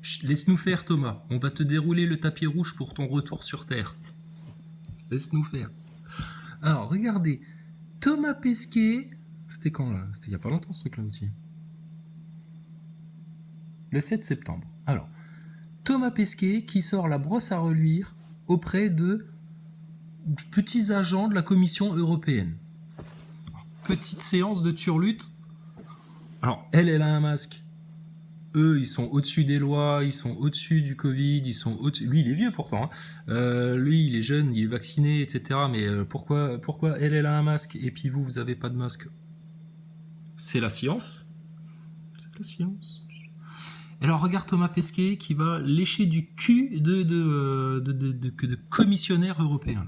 Chut, laisse-nous faire, Thomas. On va te dérouler le tapis rouge pour ton retour sur Terre. Laisse-nous faire. Alors, regardez. Thomas Pesquet... C'était quand, là? C'était il n'y a pas longtemps, ce truc-là, aussi. Le 7 septembre. Alors, Thomas Pesquet qui sort la brosse à reluire auprès de petits agents de la Commission européenne. Alors, petite séance de turlute. Alors, elle a un masque. Eux, ils sont au-dessus des lois, ils sont au-dessus du Covid, ils sont au-dessus... Lui, il est vieux pourtant. Hein. Lui, il est jeune, il est vacciné, etc. Mais pourquoi elle a un masque et puis vous avez pas de masque? C'est la science. C'est la science. Alors, regarde Thomas Pesquet qui va lécher du cul de commissionnaire européen.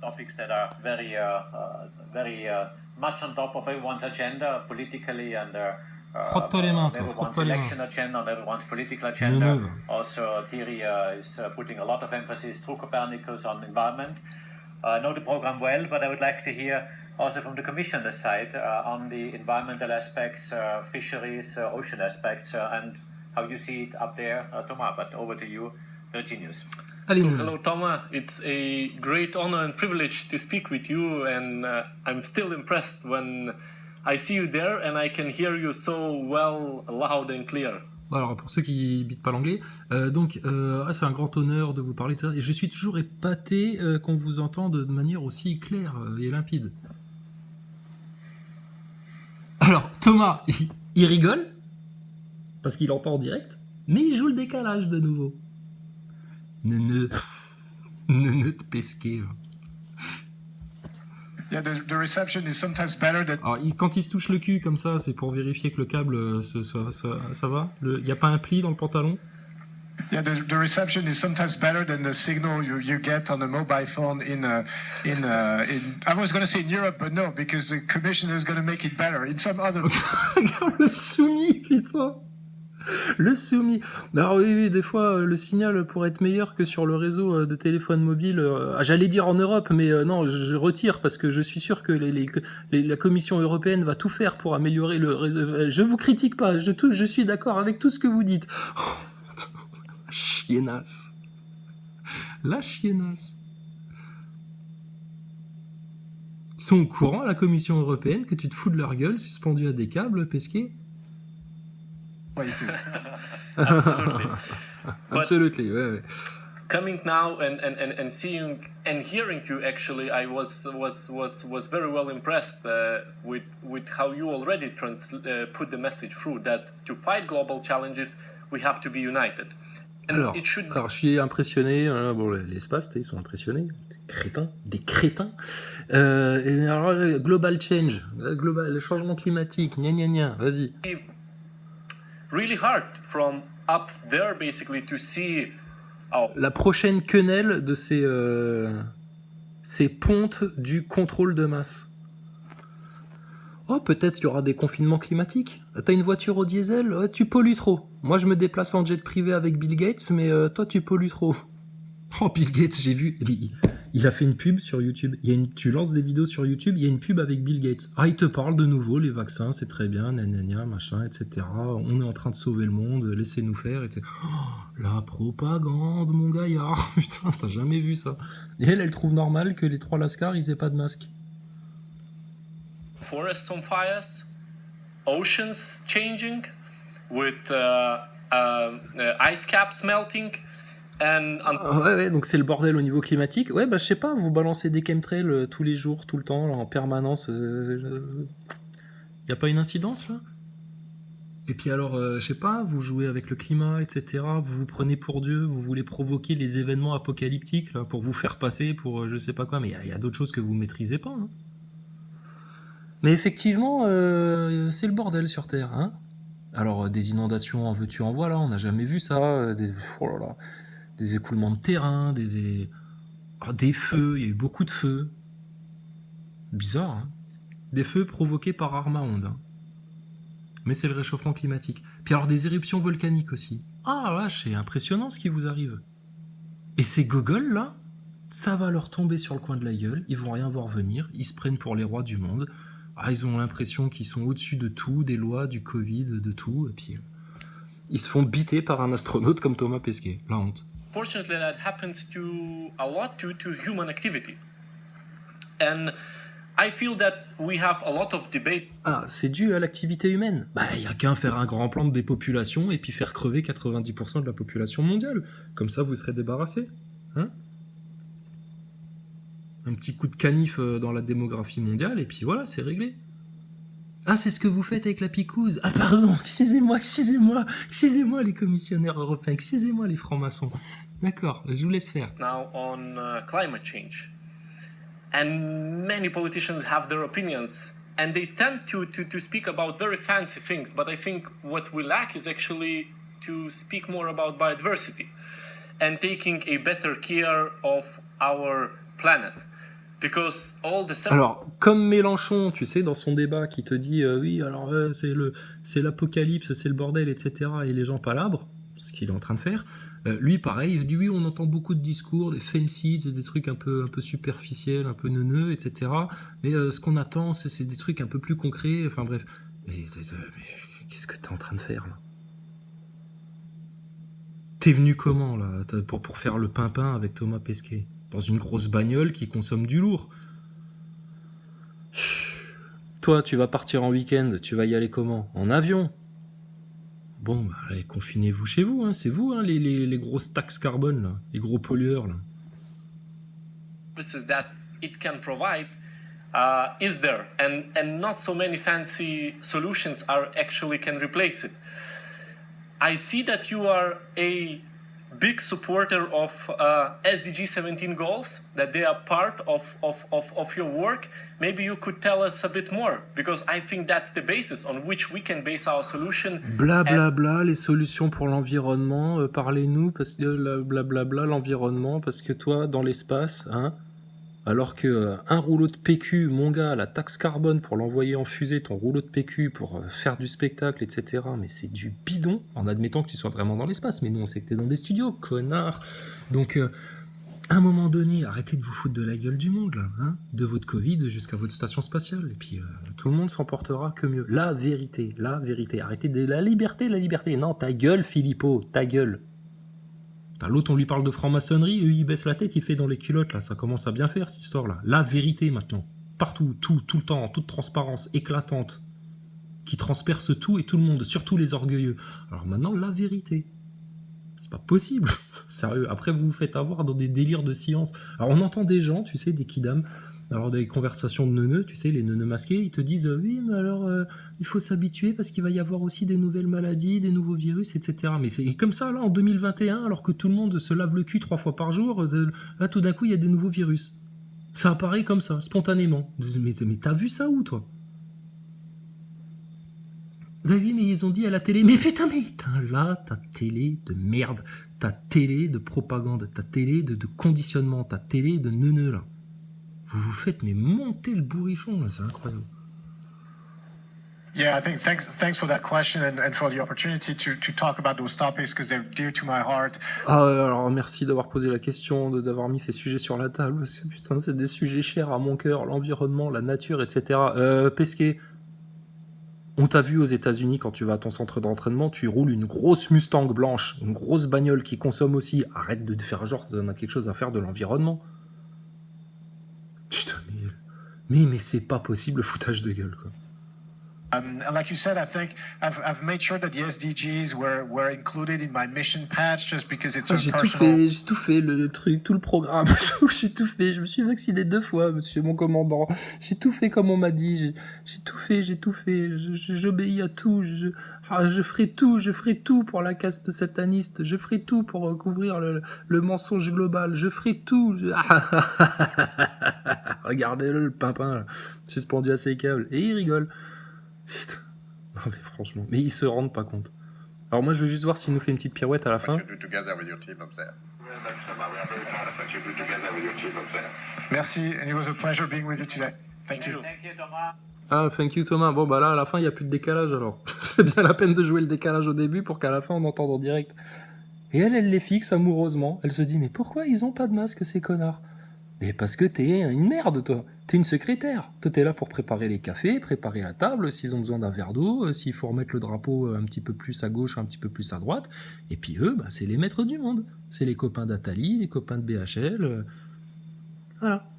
Topics that are very much on top of everyone's agenda politically and frotte-toi les mains, toi. everyone's Frotte-toi les mains. election agenda and everyone's political agenda. Neuve. Also, Thierry is putting a lot of emphasis through Copernicus on environment. I know the program well, but I would like to hear also from the Commissioner's side on the environmental aspects, fisheries, ocean aspects, and how you see it up there, Thomas. But over to you, Virginius. Allez, So, hello, Thomas. It's a great honor and privilege to speak with you, and I'm still impressed when I see you there and I can hear you so well, loud and clear. Alors, pour ceux qui bitent pas l'anglais, c'est un grand honneur de vous parler de ça. Et je suis toujours épaté qu'on vous entende de manière aussi claire et limpide. Alors, Thomas, il rigole, parce qu'il entend en direct, mais il joue le décalage de nouveau. Ne te pesquer. Yeah, the reception is sometimes better than. Alors, quand il se touche le cul comme ça, c'est pour vérifier que le câble ça va. Il n'y a pas un pli dans le pantalon. Yeah, the reception is sometimes better than the signal you get on a mobile phone in I was going to say in Europe, but no, because the commission is going to make it better in some other. Regarde le soumis, putain. Le soumis. Alors oui, des fois, le signal pourrait être meilleur que sur le réseau de téléphone mobile. J'allais dire en Europe, mais non, je retire parce que je suis sûr que la Commission européenne va tout faire pour améliorer le réseau. Je vous critique pas, je suis d'accord avec tout ce que vous dites. Oh, la chiennasse. La chiennasse. Ils sont au courant, la Commission européenne, que tu te fous de leur gueule, suspendu à des câbles, Pesquet? Absolutely. Absolutely, ouais. Coming now and seeing and hearing you, actually, I was very well impressed with how you already put the message through that to fight global challenges, we have to be united. And Alors, it should... je suis impressionné. Bon, l'espace, ils sont impressionnés. Des crétins. Et alors, global change, le changement climatique, gna, vas-y. Really hard from up there, basically, to see. La prochaine quenelle de ces pontes du contrôle de masse. Oh, peut-être il y aura des confinements climatiques. T'as une voiture au diesel, ouais, tu pollues trop. Moi, je me déplace en jet privé avec Bill Gates, mais toi, tu pollues trop. Oh, Bill Gates, j'ai vu. Il a fait une pub sur YouTube. Tu lances des vidéos sur YouTube, il y a une pub avec Bill Gates. Ah, il te parle de nouveau, les vaccins, c'est très bien, nanana, machin, etc. On est en train de sauver le monde, laissez-nous faire, etc. Oh, la propagande, mon gaillard. Putain, t'as jamais vu ça. Et elle trouve normal que les 3 lascars, ils aient pas de masque. Forests on fires, oceans changing, with ice caps melting. Ouais, donc c'est le bordel au niveau climatique. Ouais, je sais pas, vous balancez des chemtrails tous les jours, tout le temps, là, en permanence. Y a pas une incidence, là? Et puis alors, je sais pas, vous jouez avec le climat, etc. Vous vous prenez pour Dieu, vous voulez provoquer les événements apocalyptiques, là, pour vous faire passer pour je sais pas quoi, mais y a d'autres choses que vous maîtrisez pas, hein. Mais effectivement, c'est le bordel sur Terre, hein. Alors, des inondations en veux-tu en voilà, on n'a jamais vu ça. Oh là là. Des écoulements de terrain, des feux, il y a eu beaucoup de feux. Bizarre, hein. Des feux provoqués par Armaonde. Hein. Mais c'est le réchauffement climatique. Puis alors des éruptions volcaniques aussi. Ah là, c'est impressionnant ce qui vous arrive. Et ces gogoles là, ça va leur tomber sur le coin de la gueule, ils vont rien voir venir, ils se prennent pour les rois du monde. Ah, ils ont l'impression qu'ils sont au-dessus de tout, des lois, du Covid, de tout, et puis... Ils se font biter par un astronaute comme Thomas Pesquet. La honte. Fortunately, that happens a lot to human activity. And I feel that we have a lot of debate. Ah, c'est dû à l'activité humaine. Bah, il y a qu'à faire un grand plan de dépopulation et puis faire crever 90% de la population mondiale. Comme ça, vous serez débarrassés. Hein ? Un petit coup de canif dans la démographie mondiale et puis voilà, c'est réglé. Ah, c'est ce que vous faites avec la picouse. Ah, pardon, excusez-moi les commissionnaires européens, excusez-moi les francs-maçons. D'accord, je vous laisse faire. Now on climate change. And many politicians have their opinions. And they tend to speak about very fancy things. But I think what we lack is actually to speak more about biodiversity. And taking a better care of our planet. Because all the... Alors, comme Mélenchon, tu sais, dans son débat, qui te dit oui, alors c'est l'apocalypse, c'est le bordel, etc. Et les gens palabres, ce qu'il est en train de faire. Lui, pareil, il dit oui, on entend beaucoup de discours, des fancies, des trucs un peu superficiels, un peu neuneux, etc. Mais ce qu'on attend, c'est des trucs un peu plus concrets. Enfin bref, mais qu'est-ce que t'es en train de faire là ? T'es venu comment là pour faire le pimpin avec Thomas Pesquet ? Dans une grosse bagnole qui consomme du lourd. Toi, tu vas partir en week-end, tu vas y aller comment ? En avion ? Bon, bah, allez, confinez-vous chez vous, hein. C'est vous, hein, les grosses taxes carbone, là, les gros pollueurs, là. That it can provide is there, and not so many fancy solutions actually can replace it. I see that you are a big supporter of SDG 17 goals, that they are part of your work. Maybe you could tell us a bit more, because I think that's the basis on which we can base our solution. Blablabla, les solutions pour l'environnement, parlez-nous, parce que blablabla, l'environnement, parce que toi, dans l'espace, hein, alors que un rouleau de PQ, mon gars, la taxe carbone pour l'envoyer en fusée, ton rouleau de PQ pour faire du spectacle, etc. Mais c'est du bidon, en admettant que tu sois vraiment dans l'espace. Mais nous, on sait que t'es dans des studios, connard. Donc, à un moment donné, arrêtez de vous foutre de la gueule du monde, là, hein, de votre Covid jusqu'à votre station spatiale. Et puis, tout le monde s'en portera que mieux. La vérité. Arrêtez de la liberté. Non, ta gueule, Philippot, ta gueule. L'autre, on lui parle de franc-maçonnerie, il baisse la tête, il fait dans les culottes, là. Ça commence à bien faire, cette histoire-là. La vérité, maintenant. Partout, tout le temps, en toute transparence, éclatante. Qui transperce tout et tout le monde, surtout les orgueilleux. Alors maintenant, la vérité. C'est pas possible. Sérieux. Après, vous vous faites avoir dans des délires de science. Alors, on entend des gens, tu sais, des kidams, alors des conversations de neuneux, tu sais, les neuneux masqués, ils te disent oui, mais alors il faut s'habituer parce qu'il va y avoir aussi des nouvelles maladies, des nouveaux virus, etc. Mais c'est comme ça là en 2021, alors que tout le monde se lave le cul 3 fois par jour, là tout d'un coup il y a des nouveaux virus. Ça apparaît comme ça, spontanément. Mais t'as vu ça où, toi ? Bah oui, mais ils ont dit à la télé, mais putain, mais là, ta télé de merde, ta télé de propagande, ta télé de conditionnement, ta télé de neuneux là. Vous vous faites mais monter le bourrichon, là, c'est incroyable. Yeah, I think thanks for that question and for the opportunity to talk about those topics because they're dear to my heart. Ah, alors merci d'avoir posé la question, d'avoir mis ces sujets sur la table, parce que putain, c'est des sujets chers à mon cœur, l'environnement, la nature, etc. Pesquet, on t'a vu aux États-Unis quand tu vas à ton centre d'entraînement, tu roules une grosse Mustang blanche, une grosse bagnole qui consomme aussi. Arrête de faire genre, t'en as quelque chose à faire de l'environnement. Putain, mais c'est pas possible le foutage de gueule, quoi. And like you said, I think I've made sure that the SDGs were included in my mission patch just because it's a personal... J'ai tout fait, le truc, tout le programme. J'ai tout fait. Je me suis vacciné 2 fois, monsieur mon commandant. J'ai tout fait comme on m'a dit. J'ai tout fait. J'obéis à tout. Je ferai tout pour la caste sataniste. Je ferai tout pour couvrir le mensonge global. Je ferai tout. Regardez-le, le pimpin, là, suspendu à ses câbles. Et il rigole. Putain. Non mais franchement, mais ils se rendent pas compte. Alors moi je veux juste voir s'il nous fait une petite pirouette à la fin. Merci, and it was a pleasure being with you today. Thank you. Thank you, Thomas. Ah, thank you Thomas. Bon bah là à la fin il y a plus de décalage alors. C'est bien la peine de jouer le décalage au début pour qu'à la fin on entende en direct. Et elle les fixe amoureusement. Elle se dit mais pourquoi ils ont pas de masque ces connards ? Mais parce que t'es une merde toi. T'es une secrétaire. Toi, t'es là pour préparer les cafés, préparer la table, s'ils ont besoin d'un verre d'eau, s'il faut remettre le drapeau un petit peu plus à gauche, un petit peu plus à droite. Et puis eux, bah, c'est les maîtres du monde. C'est les copains d'Atali, les copains de BHL. Voilà.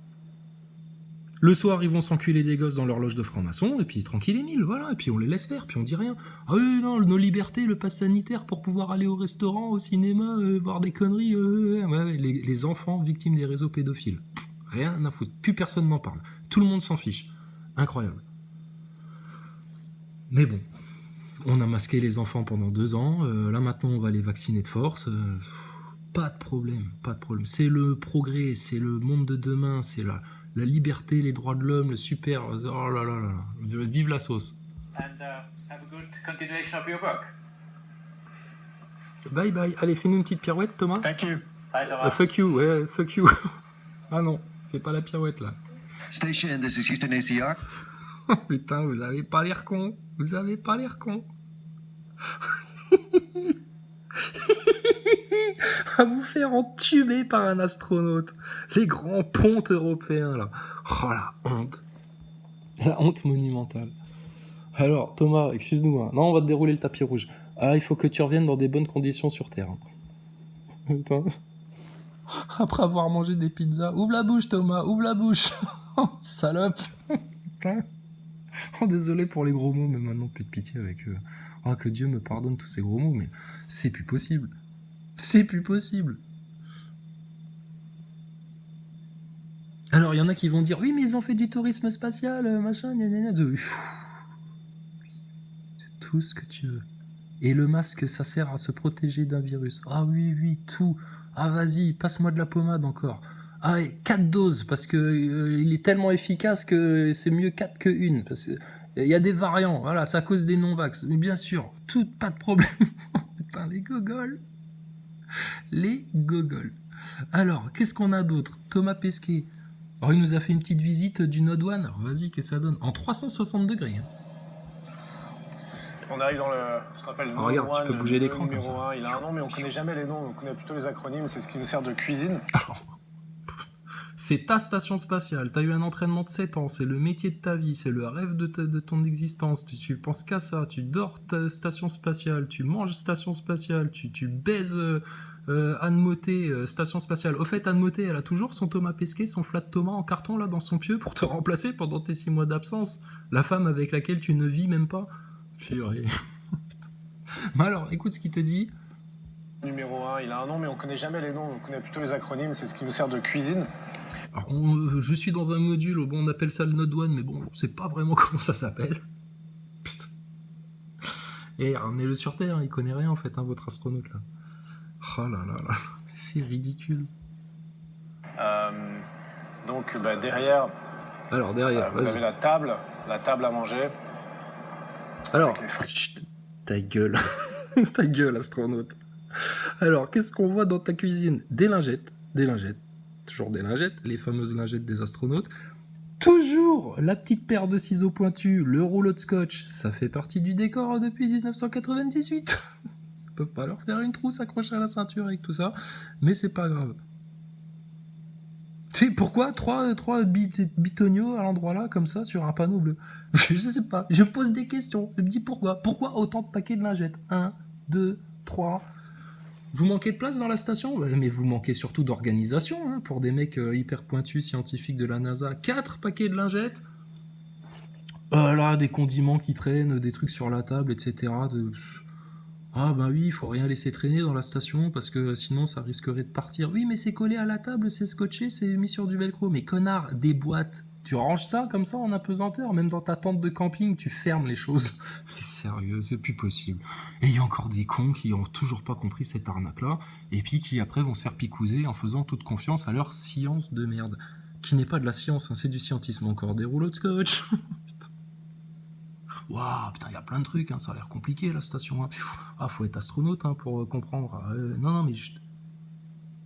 Le soir, ils vont s'enculer des gosses dans leur loge de franc-maçon, et puis tranquille et mille, voilà. Et puis on les laisse faire, puis on dit rien. Ah oui, non, nos libertés, le pass sanitaire pour pouvoir aller au restaurant, au cinéma, voir des conneries. Ouais, les enfants victimes des réseaux pédophiles. Rien à foutre. Plus personne n'en parle. Tout le monde s'en fiche. Incroyable. Mais bon, on a masqué les enfants pendant 2 ans. Là maintenant, on va les vacciner de force. Pas de problème, pas de problème. C'est le progrès, c'est le monde de demain, c'est la liberté, les droits de l'homme, le super. Oh là là là. Vive la sauce. And have a good continuation of your work. Bye bye. Allez, fais-nous une petite pirouette, Thomas. Thank you. Bye, Thomas. Fuck you, ouais, fuck you. Ah non, fais pas la pirouette là. Station, this is Houston ACR. Putain, vous avez pas l'air con. Vous avez pas l'air con. À vous faire entuber par un astronaute. Les grands pontes européens là. Oh la honte. La honte monumentale. Alors Thomas, excuse-nous. Hein. Non, on va te dérouler le tapis rouge. Ah, il faut que tu reviennes dans des bonnes conditions sur Terre. Putain. Après avoir mangé des pizzas. Ouvre la bouche Thomas, ouvre la bouche. Salope. Putain. Oh, désolé pour les gros mots, mais maintenant plus de pitié avec eux. Oh, que Dieu me pardonne tous ces gros mots, mais c'est plus possible. C'est plus possible. Alors, il y en a qui vont dire, oui, mais ils ont fait du tourisme spatial, machin, gna gna gna. C'est tout ce que tu veux. Et le masque, ça sert à se protéger d'un virus. Ah oui, oui, tout. Ah vas-y, passe-moi de la pommade encore. Ah, et 4 doses, parce que il est tellement efficace que c'est mieux 4 que 1. Parce que il y a des variants, voilà, c'est à cause des non-vax. Mais bien sûr, tout, pas de problème. Putain, les gogoles. Les gogoles. Alors, qu'est-ce qu'on a d'autre? Thomas Pesquet. Alors, il nous a fait une petite visite du Node One. Alors, vas-y, qu'est-ce que ça donne? En 360 degrés. Hein. On arrive dans ce qu'on appelle le regarde, tu peux bouger l'écran comme numéro ça. 1. Il a un nom, mais on ne connaît jamais les noms. On connaît plutôt les acronymes. C'est ce qui nous sert de cuisine. Alors, c'est ta station spatiale. Tu as eu un entraînement de 7 ans. C'est le métier de ta vie. C'est le rêve de ton existence. Tu penses qu'à ça. Tu dors ta station spatiale. Tu manges station spatiale. Tu baises Anne Motet, station spatiale. Au fait, Anne Motet, elle a toujours son Thomas Pesquet, son flat Thomas en carton là dans son pieu pour te remplacer pendant tes 6 mois d'absence. La femme avec laquelle tu ne vis même pas. Purée. Mais alors, écoute ce qu'il te dit. Numéro 1, il a un nom, mais on ne connaît jamais les noms. On connaît plutôt les acronymes. C'est ce qui nous sert de cuisine. Alors, je suis dans un module, bon, on appelle ça le Node One, mais bon, on sait pas vraiment comment ça s'appelle. Putain. Et ramenez-le sur Terre, hein, il connaît rien en fait, hein, votre astronaute là. Oh là là là, c'est ridicule. Donc derrière, Alors derrière, vous avez la table à manger. Alors, avec les frites. chut, ta gueule, ta gueule astronaute. Alors, qu'est-ce qu'on voit dans ta cuisine? Des lingettes, toujours des lingettes, les fameuses lingettes des astronautes. Toujours la petite paire de ciseaux pointus, le rouleau de scotch, ça fait partie du décor depuis 1998. Ils peuvent pas leur faire une trousse accrochée à la ceinture avec tout ça, mais c'est pas grave. Tu sais pourquoi trois bitoniaux à l'endroit là, comme ça, sur un panneau bleu? Je sais pas, je pose des questions, je me dis pourquoi autant de paquets de lingettes? 1, 2, 3... Vous manquez de place dans la station? Mais vous manquez surtout d'organisation, hein, pour des mecs hyper pointus, scientifiques de la NASA. 4 paquets de lingettes. Là, des condiments qui traînent, des trucs sur la table, etc. Ah bah oui, il faut rien laisser traîner dans la station, parce que sinon ça risquerait de partir. Oui, mais c'est collé à la table, c'est scotché, c'est mis sur du velcro. Mais connard, des boîtes. Tu ranges ça comme ça en apesanteur, même dans ta tente de camping, tu fermes les choses. Mais sérieux, c'est plus possible. Et il y a encore des cons qui ont toujours pas compris cette arnaque-là, et puis qui après vont se faire picouser en faisant toute confiance à leur science de merde. Qui n'est pas de la science, hein, c'est du scientisme encore. Des rouleaux de scotch. Waouh, putain, il y a plein de trucs, hein, ça a l'air compliqué la station. Hein. Ah, faut être astronaute hein, pour comprendre. Non, mais juste.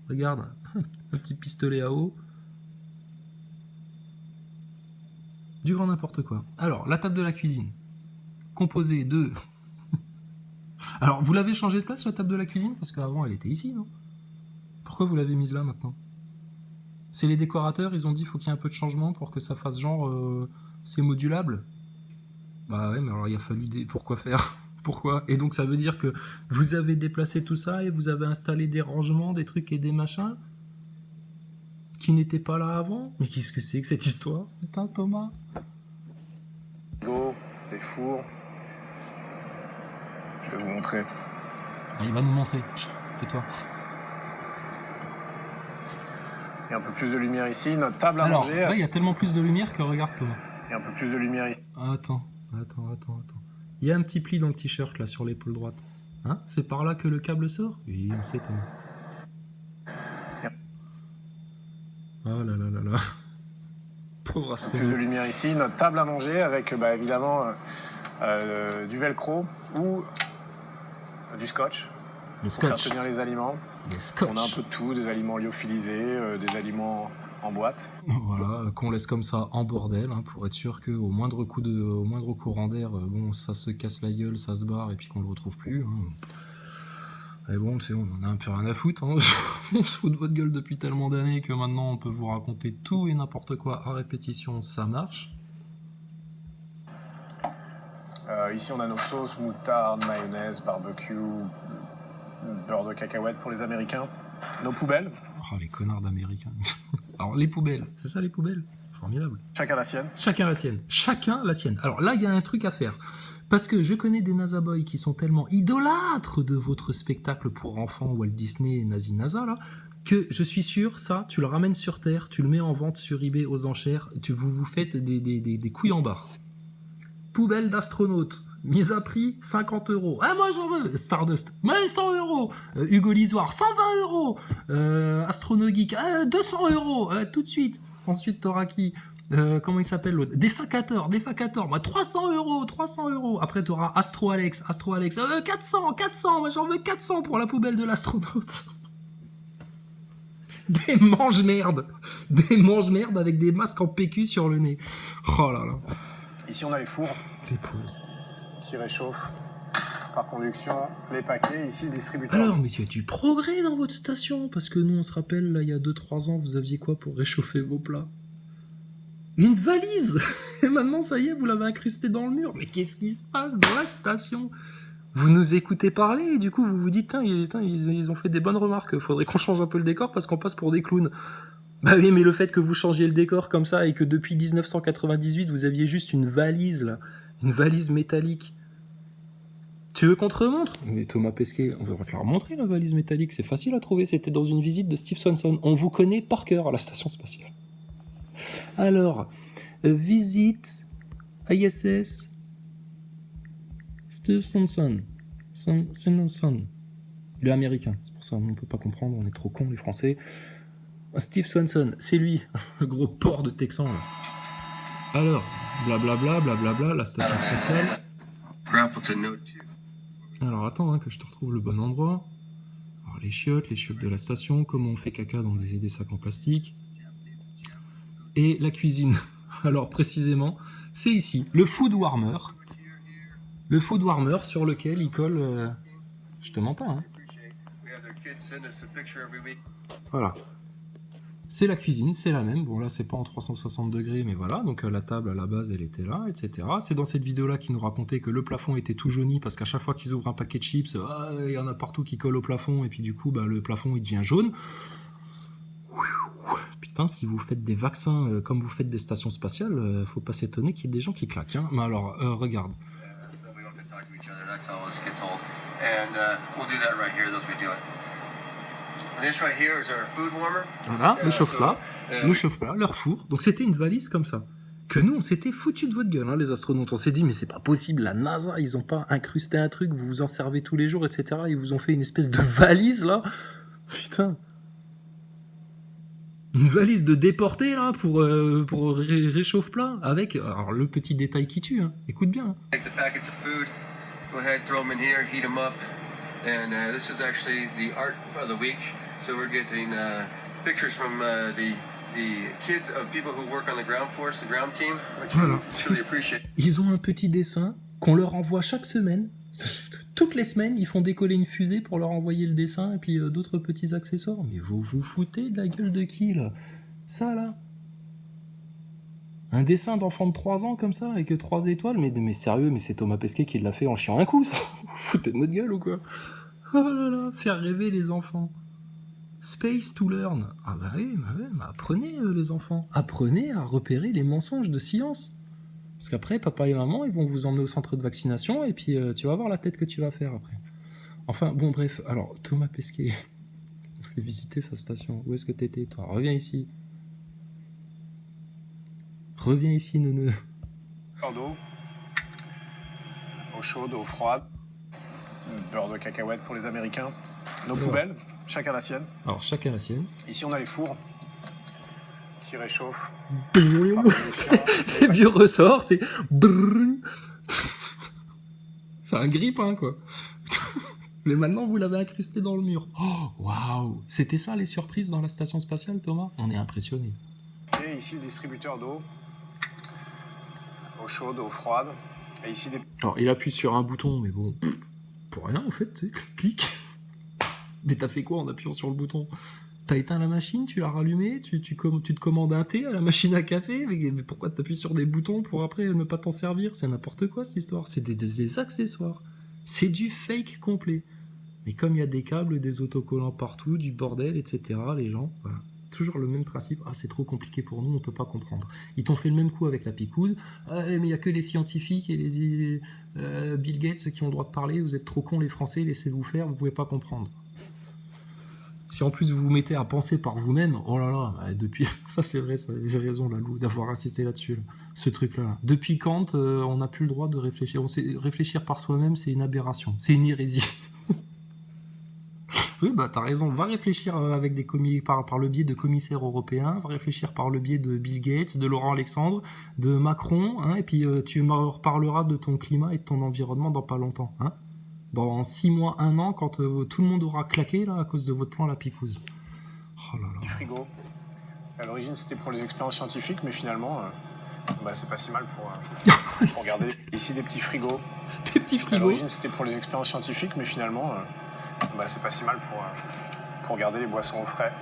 Regarde, un petit pistolet à eau. Du grand n'importe quoi. Alors, la table de la cuisine. Composée de... Alors, vous l'avez changé de place, la table de la cuisine? Parce qu'avant, elle était ici, non? Pourquoi vous l'avez mise là, maintenant? C'est les décorateurs, ils ont dit faut qu'il y ait un peu de changement pour que ça fasse genre c'est modulable. Bah ouais, mais alors il a fallu pourquoi faire? Pourquoi? Et donc ça veut dire que vous avez déplacé tout ça et vous avez installé des rangements, des trucs et des machins qui n'étaient pas là avant? Mais qu'est-ce que c'est que cette histoire? Putain, Thomas. Les fours. Je vais vous montrer. Ah, il va nous montrer. Chut, tais-toi. Il y a un peu plus de lumière ici. Notre table à Alors, manger. ouais, il y a tellement plus de lumière que regarde Thomas. Il y a un peu plus de lumière ici. Attends. Il y a un petit pli dans le t-shirt là sur l'épaule droite. Hein? C'est par là que le câble sort? Oui, on sait Thomas. Oh là là là là. Pauvre Plus de astronaute. lumière ici. Notre table à manger avec évidemment du velcro ou du scotch Le pour faire scotch. tenir les aliments. Le scotch. On a un peu de tout, des aliments lyophilisés, des aliments en boîte. Voilà, qu'on laisse comme ça en bordel, hein, pour être sûr qu'au moindre courant d'air, bon, ça se casse la gueule, ça se barre, et puis qu'on le retrouve plus. Hein. Et bon, tu sais, on en a un peu rien à foutre. Hein. On se fout de votre gueule depuis tellement d'années que maintenant on peut vous raconter tout et n'importe quoi à répétition, ça marche. Ici, on a nos sauces, moutarde, mayonnaise, barbecue, beurre de cacahuète pour les Américains. Nos poubelles, Oh, les connards d'Américains. Alors, les poubelles, c'est ça les poubelles? Formidable. chacun la sienne. Chacun la sienne. Chacun la sienne. Alors là, il y a un truc à faire. Parce que je connais des NASA Boys qui sont tellement idolâtres de votre spectacle pour enfants Walt Disney et Nazi NASA, là, que je suis sûr, ça, tu le ramènes sur Terre, tu le mets en vente sur eBay aux enchères, vous faites des couilles en barre. Poubelle d'astronaute, mise à prix 50 €. Ah, moi j'en veux. Stardust, mais 100 €. Hugo Lisoire, 120 €. Astronogeek, 200 €. Tout de suite. Ensuite, t'auras qui? Comment il s'appelle l'autre? Défacateur, moi 300 €, 300 €. Après, t'auras Astro Alex, 400, moi j'en veux 400 pour la poubelle de l'astronaute. Des mange-merde avec des masques en PQ sur le nez. Oh là là. Ici, on a les fours Les pauvres. qui réchauffent par conduction les paquets. Ici, le distributeur. Alors, mais il y a du progrès dans votre station, parce que nous, on se rappelle, là, il y a 2-3 ans, vous aviez quoi pour réchauffer vos plats? Une valise. Et maintenant, ça y est, vous l'avez incrusté dans le mur. Mais qu'est-ce qui se passe dans la station? Vous nous écoutez parler, et du coup, vous vous dites, ils ont fait des bonnes remarques, faudrait qu'on change un peu le décor, parce qu'on passe pour des clowns. Bah oui, mais le fait que vous changiez le décor comme ça, et que depuis 1998, vous aviez juste une valise, là, une valise métallique. Tu veux qu'on te remontre? Mais Thomas Pesquet, on va te la remontrer, la valise métallique, c'est facile à trouver, c'était dans une visite de Steve Swanson. On vous connaît par cœur à la station spatiale. Alors, visite ISS Steve Swanson. Swanson. Il est américain, c'est pour ça on ne peut pas comprendre, on est trop cons les Français. Steve Swanson, c'est lui, le gros porc de Texan là. Alors, blablabla, la station spatiale. Alors attends que je te retrouve le bon endroit. Alors les chiottes de la station, comment on fait caca dans des sacs en plastique. Et la cuisine. Alors précisément, c'est ici, le food warmer. Le food warmer sur lequel il colle... Je te mens pas, hein. Voilà. C'est la cuisine, c'est la même. Bon là c'est pas en 360 degrés, mais voilà. Donc la table à la base elle était là, etc. C'est dans cette vidéo-là qu'ils nous racontait que le plafond était tout jauni parce qu'à chaque fois qu'ils ouvrent un paquet de chips, il y en a partout qui collent au plafond et puis du coup le plafond il devient jaune. Putain, si vous faites des vaccins comme vous faites des stations spatiales, faut pas s'étonner qu'il y ait des gens qui claquent. Hein. Mais alors, regarde. Voilà, le chauffe-plat, leur four. Donc c'était une valise comme ça. Que nous, on s'était foutu de votre gueule, hein, les astronautes. On s'est dit, mais c'est pas possible, la NASA, ils ont pas incrusté un truc, vous vous en servez tous les jours, etc. Ils vous ont fait une espèce de valise, là. Putain. Une valise de déporté, là, pour réchauffe-plat, avec, alors, le petit détail qui tue, hein. Écoute bien. Hein. Take the packets of food, go ahead, throw them in here, heat them up. And this is actually the art of the week. So we're getting pictures from the kids of people who work on the ground force, the ground team, which Voilà. we really appreciate. Ils ont un petit dessin qu'on leur envoie chaque semaine. Toutes les semaines, ils font décoller une fusée pour leur envoyer le dessin et puis d'autres petits accessoires. Mais vous vous foutez de la gueule de qui, là? Ça, là. Un dessin d'enfant de 3 ans comme ça, avec 3 étoiles, mais sérieux, mais c'est Thomas Pesquet qui l'a fait en chiant un coup, ça. Vous foutez de notre gueule ou quoi? Oh là là, faire rêver les enfants. Space to learn. Ah bah oui, bah apprenez les enfants. Apprenez à repérer les mensonges de science. Parce qu'après, papa et maman, ils vont vous emmener au centre de vaccination, et puis tu vas voir la tête que tu vas faire après. Enfin, bon, bref, alors, Thomas Pesquet, on fait visiter sa station. Où est-ce que t'étais, toi? Reviens ici. Reviens ici, neuneu. D'eau. Eau chaude, eau froide. Beurre de cacahuète pour les Américains. Nos poubelles, chacun la sienne. Alors, chacun la sienne. Ici, on a les fours qui réchauffent. Les vieux ressorts, c'est... C'est un grippin, quoi. Mais maintenant, vous l'avez incrusté dans le mur. Oh, waouh! C'était ça, les surprises dans la station spatiale, Thomas? On est impressionnés. Et ici, le distributeur d'eau. Eau chaude, eau froide. Et ici, des... Alors, il appuie sur un bouton, mais bon... Pour rien, en fait, tu sais, clic. Mais t'as fait quoi en appuyant sur le bouton? T'as éteint la machine, tu l'as rallumée, tu te commandes un thé à la machine à café, mais pourquoi t'appuies sur des boutons pour après ne pas t'en servir? C'est n'importe quoi cette histoire, c'est des accessoires. C'est du fake complet. Mais comme il y a des câbles, des autocollants partout, du bordel, etc., les gens, voilà. Toujours le même principe. Ah, c'est trop compliqué pour nous, on peut pas comprendre. Ils t'ont fait le même coup avec la picouse. Mais il y a que les scientifiques et les Bill Gates qui ont le droit de parler. Vous êtes trop cons les Français, laissez-vous faire, vous pouvez pas comprendre. Si en plus vous vous mettez à penser par vous-même, oh là là, bah depuis... Ça c'est vrai, j'ai raison Lalou d'avoir insisté là-dessus, là, ce truc-là. Depuis quand on n'a plus le droit de réfléchir? Réfléchir par soi-même, c'est une aberration, c'est une hérésie. Oui, bah t'as raison, va réfléchir avec par le biais de commissaires européens, va réfléchir par le biais de Bill Gates, de Laurent Alexandre, de Macron, hein, et puis tu me reparleras de ton climat et de ton environnement dans pas longtemps, hein. Dans 6 mois, 1 an, quand tout le monde aura claqué là à cause de votre plan à la picouse. Oh là là. frigo. À l'origine, c'était pour les expériences scientifiques, mais finalement, bah, c'est pas si mal pour regarder. Ici, des petits frigos. Des petits À frigos. l'origine, c'était pour les expériences scientifiques, mais finalement, bah, c'est pas si mal pour garder les boissons au frais.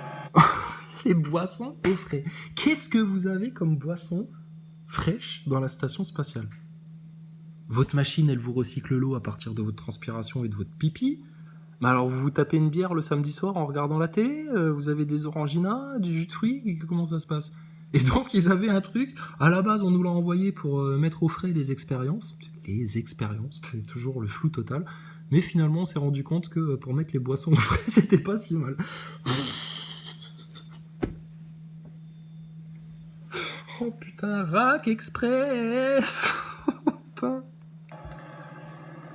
Les boissons au frais. Qu'est-ce que vous avez comme boisson fraîche dans la station spatiale? Votre machine, elle vous recycle l'eau à partir de votre transpiration et de votre pipi. Mais alors, vous vous tapez une bière le samedi soir en regardant la télé? Vous avez des oranginas, du jus de fruits? Comment ça se passe? Et donc, ils avaient un truc. À la base, on nous l'a envoyé pour mettre au frais les expériences. Les expériences, c'est toujours le flou total. Mais finalement, on s'est rendu compte que pour mettre les boissons au frais, c'était pas si mal. Oh putain, Rack Express. Putain.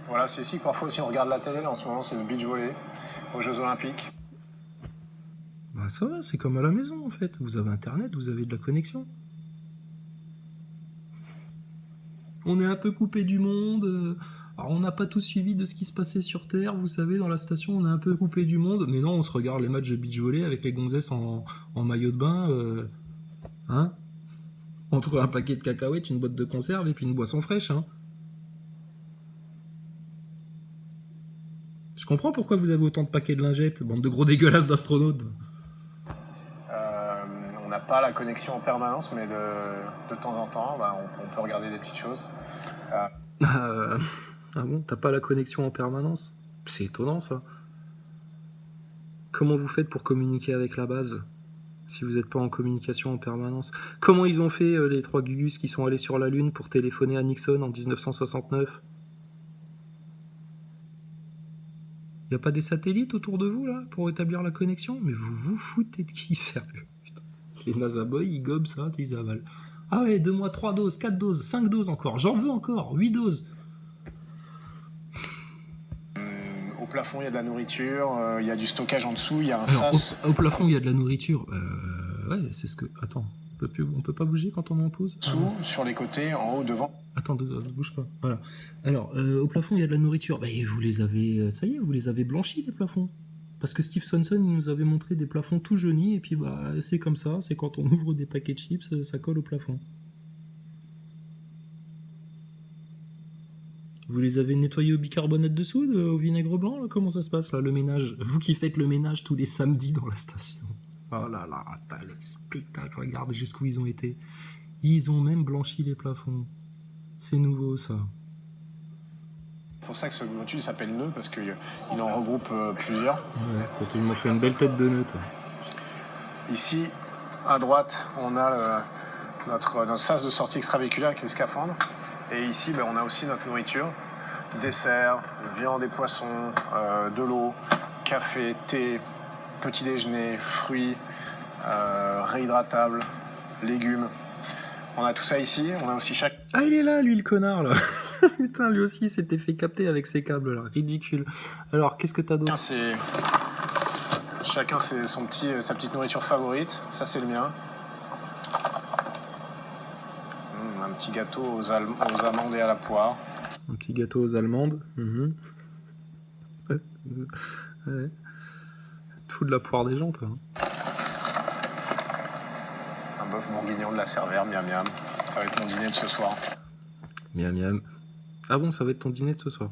Voilà, c'est ici que parfois aussi on regarde la télé. Là, en ce moment, c'est le beach volley aux Jeux Olympiques. Bah ça va, c'est comme à la maison en fait. Vous avez internet, vous avez de la connexion. On est un peu coupé du monde. Alors on n'a pas tout suivi de ce qui se passait sur Terre, vous savez, dans la station, on est un peu coupé du monde. Mais non, on se regarde les matchs de beach volley avec les gonzesses en maillot de bain. Hein? Entre un paquet de cacahuètes, une boîte de conserve et puis une boisson fraîche, hein. Je comprends pourquoi vous avez autant de paquets de lingettes, bande de gros dégueulasses d'astronautes. On n'a pas la connexion en permanence, mais de temps en temps, bah, on peut regarder des petites choses. Ah bon, t'as pas la connexion en permanence? C'est étonnant ça. Comment vous faites pour communiquer avec la base si vous n'êtes pas en communication en permanence? Comment ils ont fait les 3 Gugus qui sont allés sur la Lune pour téléphoner à Nixon en 1969? Y a pas des satellites autour de vous là pour établir la connexion? Mais vous vous foutez de qui, sérieux? Putain. Les NASA boys ils gobent ça, ils avalent. Ah ouais, 2 mois, 3 doses, 4 doses, 5 doses encore, j'en veux encore, 8 doses. Au plafond, il y a de la nourriture, il y a du stockage en dessous, il y a un sas. Au plafond, il y a de la nourriture. Ouais, c'est ce que... Attends, on peut pas bouger quand on est en pause? Dessous, sur les côtés, en haut, devant. Attends, ne bouge pas. Voilà. Alors, au plafond, il y a de la nourriture. Bah, vous les avez... ça y est, vous les avez blanchis, les plafonds. Parce que Steve Swanson il nous avait montré des plafonds tout jaunis, et puis bah, c'est comme ça, c'est quand on ouvre des paquets de chips, ça colle au plafond. Vous les avez nettoyés au bicarbonate de soude, au vinaigre blanc, là? Comment ça se passe là, le ménage? Vous qui faites le ménage tous les samedis dans la station. Oh là là, t'as le spectacle, regarde jusqu'où ils ont été. Ils ont même blanchi les plafonds. C'est nouveau ça. C'est pour ça que ce module s'appelle nœud, parce qu'il en regroupe plusieurs. Ouais, toi, tu m'as fait une belle tête de nœud, toi. Ici, à droite, on a notre sas de sortie extravéhiculaire avec les scaphandres. Et ici, on a aussi notre nourriture. Dessert, viande et poissons, de l'eau, café, thé, petit déjeuner, fruits, réhydratables, légumes. On a tout ça ici. On a aussi chaque... Ah, il est là, lui, le connard, là. Putain, lui aussi, il s'était fait capter avec ses câbles, là. Ridicule. Alors, qu'est-ce que t'as d'autre? Chacun c'est sa petite nourriture favorite. Ça, c'est le mien. Un petit gâteau aux amandes et à la poire. Un petit gâteau aux amandes. Ouais. Tu fous de la poire des gens, toi. Un bœuf bourguignon de la Cervère, miam miam. Ça va être mon dîner de ce soir. Miam miam. Ah bon, ça va être ton dîner de ce soir.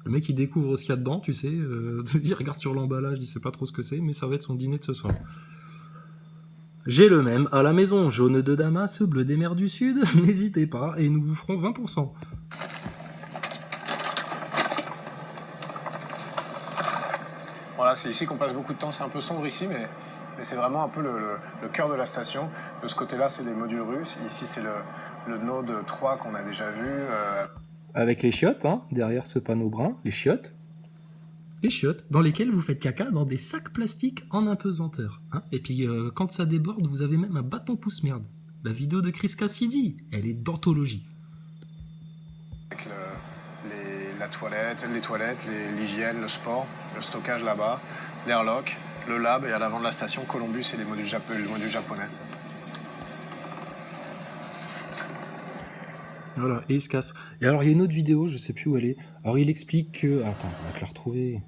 Le mec, il découvre ce qu'il y a dedans, tu sais. Il regarde sur l'emballage, il sait pas trop ce que c'est, mais ça va être son dîner de ce soir. J'ai le même à la maison, jaune de Damas, bleu des mers du Sud. N'hésitez pas et nous vous ferons 20%. Voilà, c'est ici qu'on passe beaucoup de temps. C'est un peu sombre ici, mais c'est vraiment un peu le cœur de la station. De ce côté-là, c'est des modules russes. Ici, c'est le Node 3 qu'on a déjà vu. Avec les chiottes, hein, derrière ce panneau brun, les chiottes, dans lesquelles vous faites caca dans des sacs plastiques en apesanteur. Hein. Et puis, quand ça déborde, vous avez même un bâton pouce-merde. La vidéo de Chris Cassidy, elle est d'anthologie. Avec les toilettes, l'hygiène, le sport, le stockage là-bas, l'airlock, le lab, et à l'avant de la station, Columbus et les modules japonais. Voilà, et il se casse. Et alors, il y a une autre vidéo, je sais plus où elle est. Alors, il explique que... Attends, on va te la retrouver.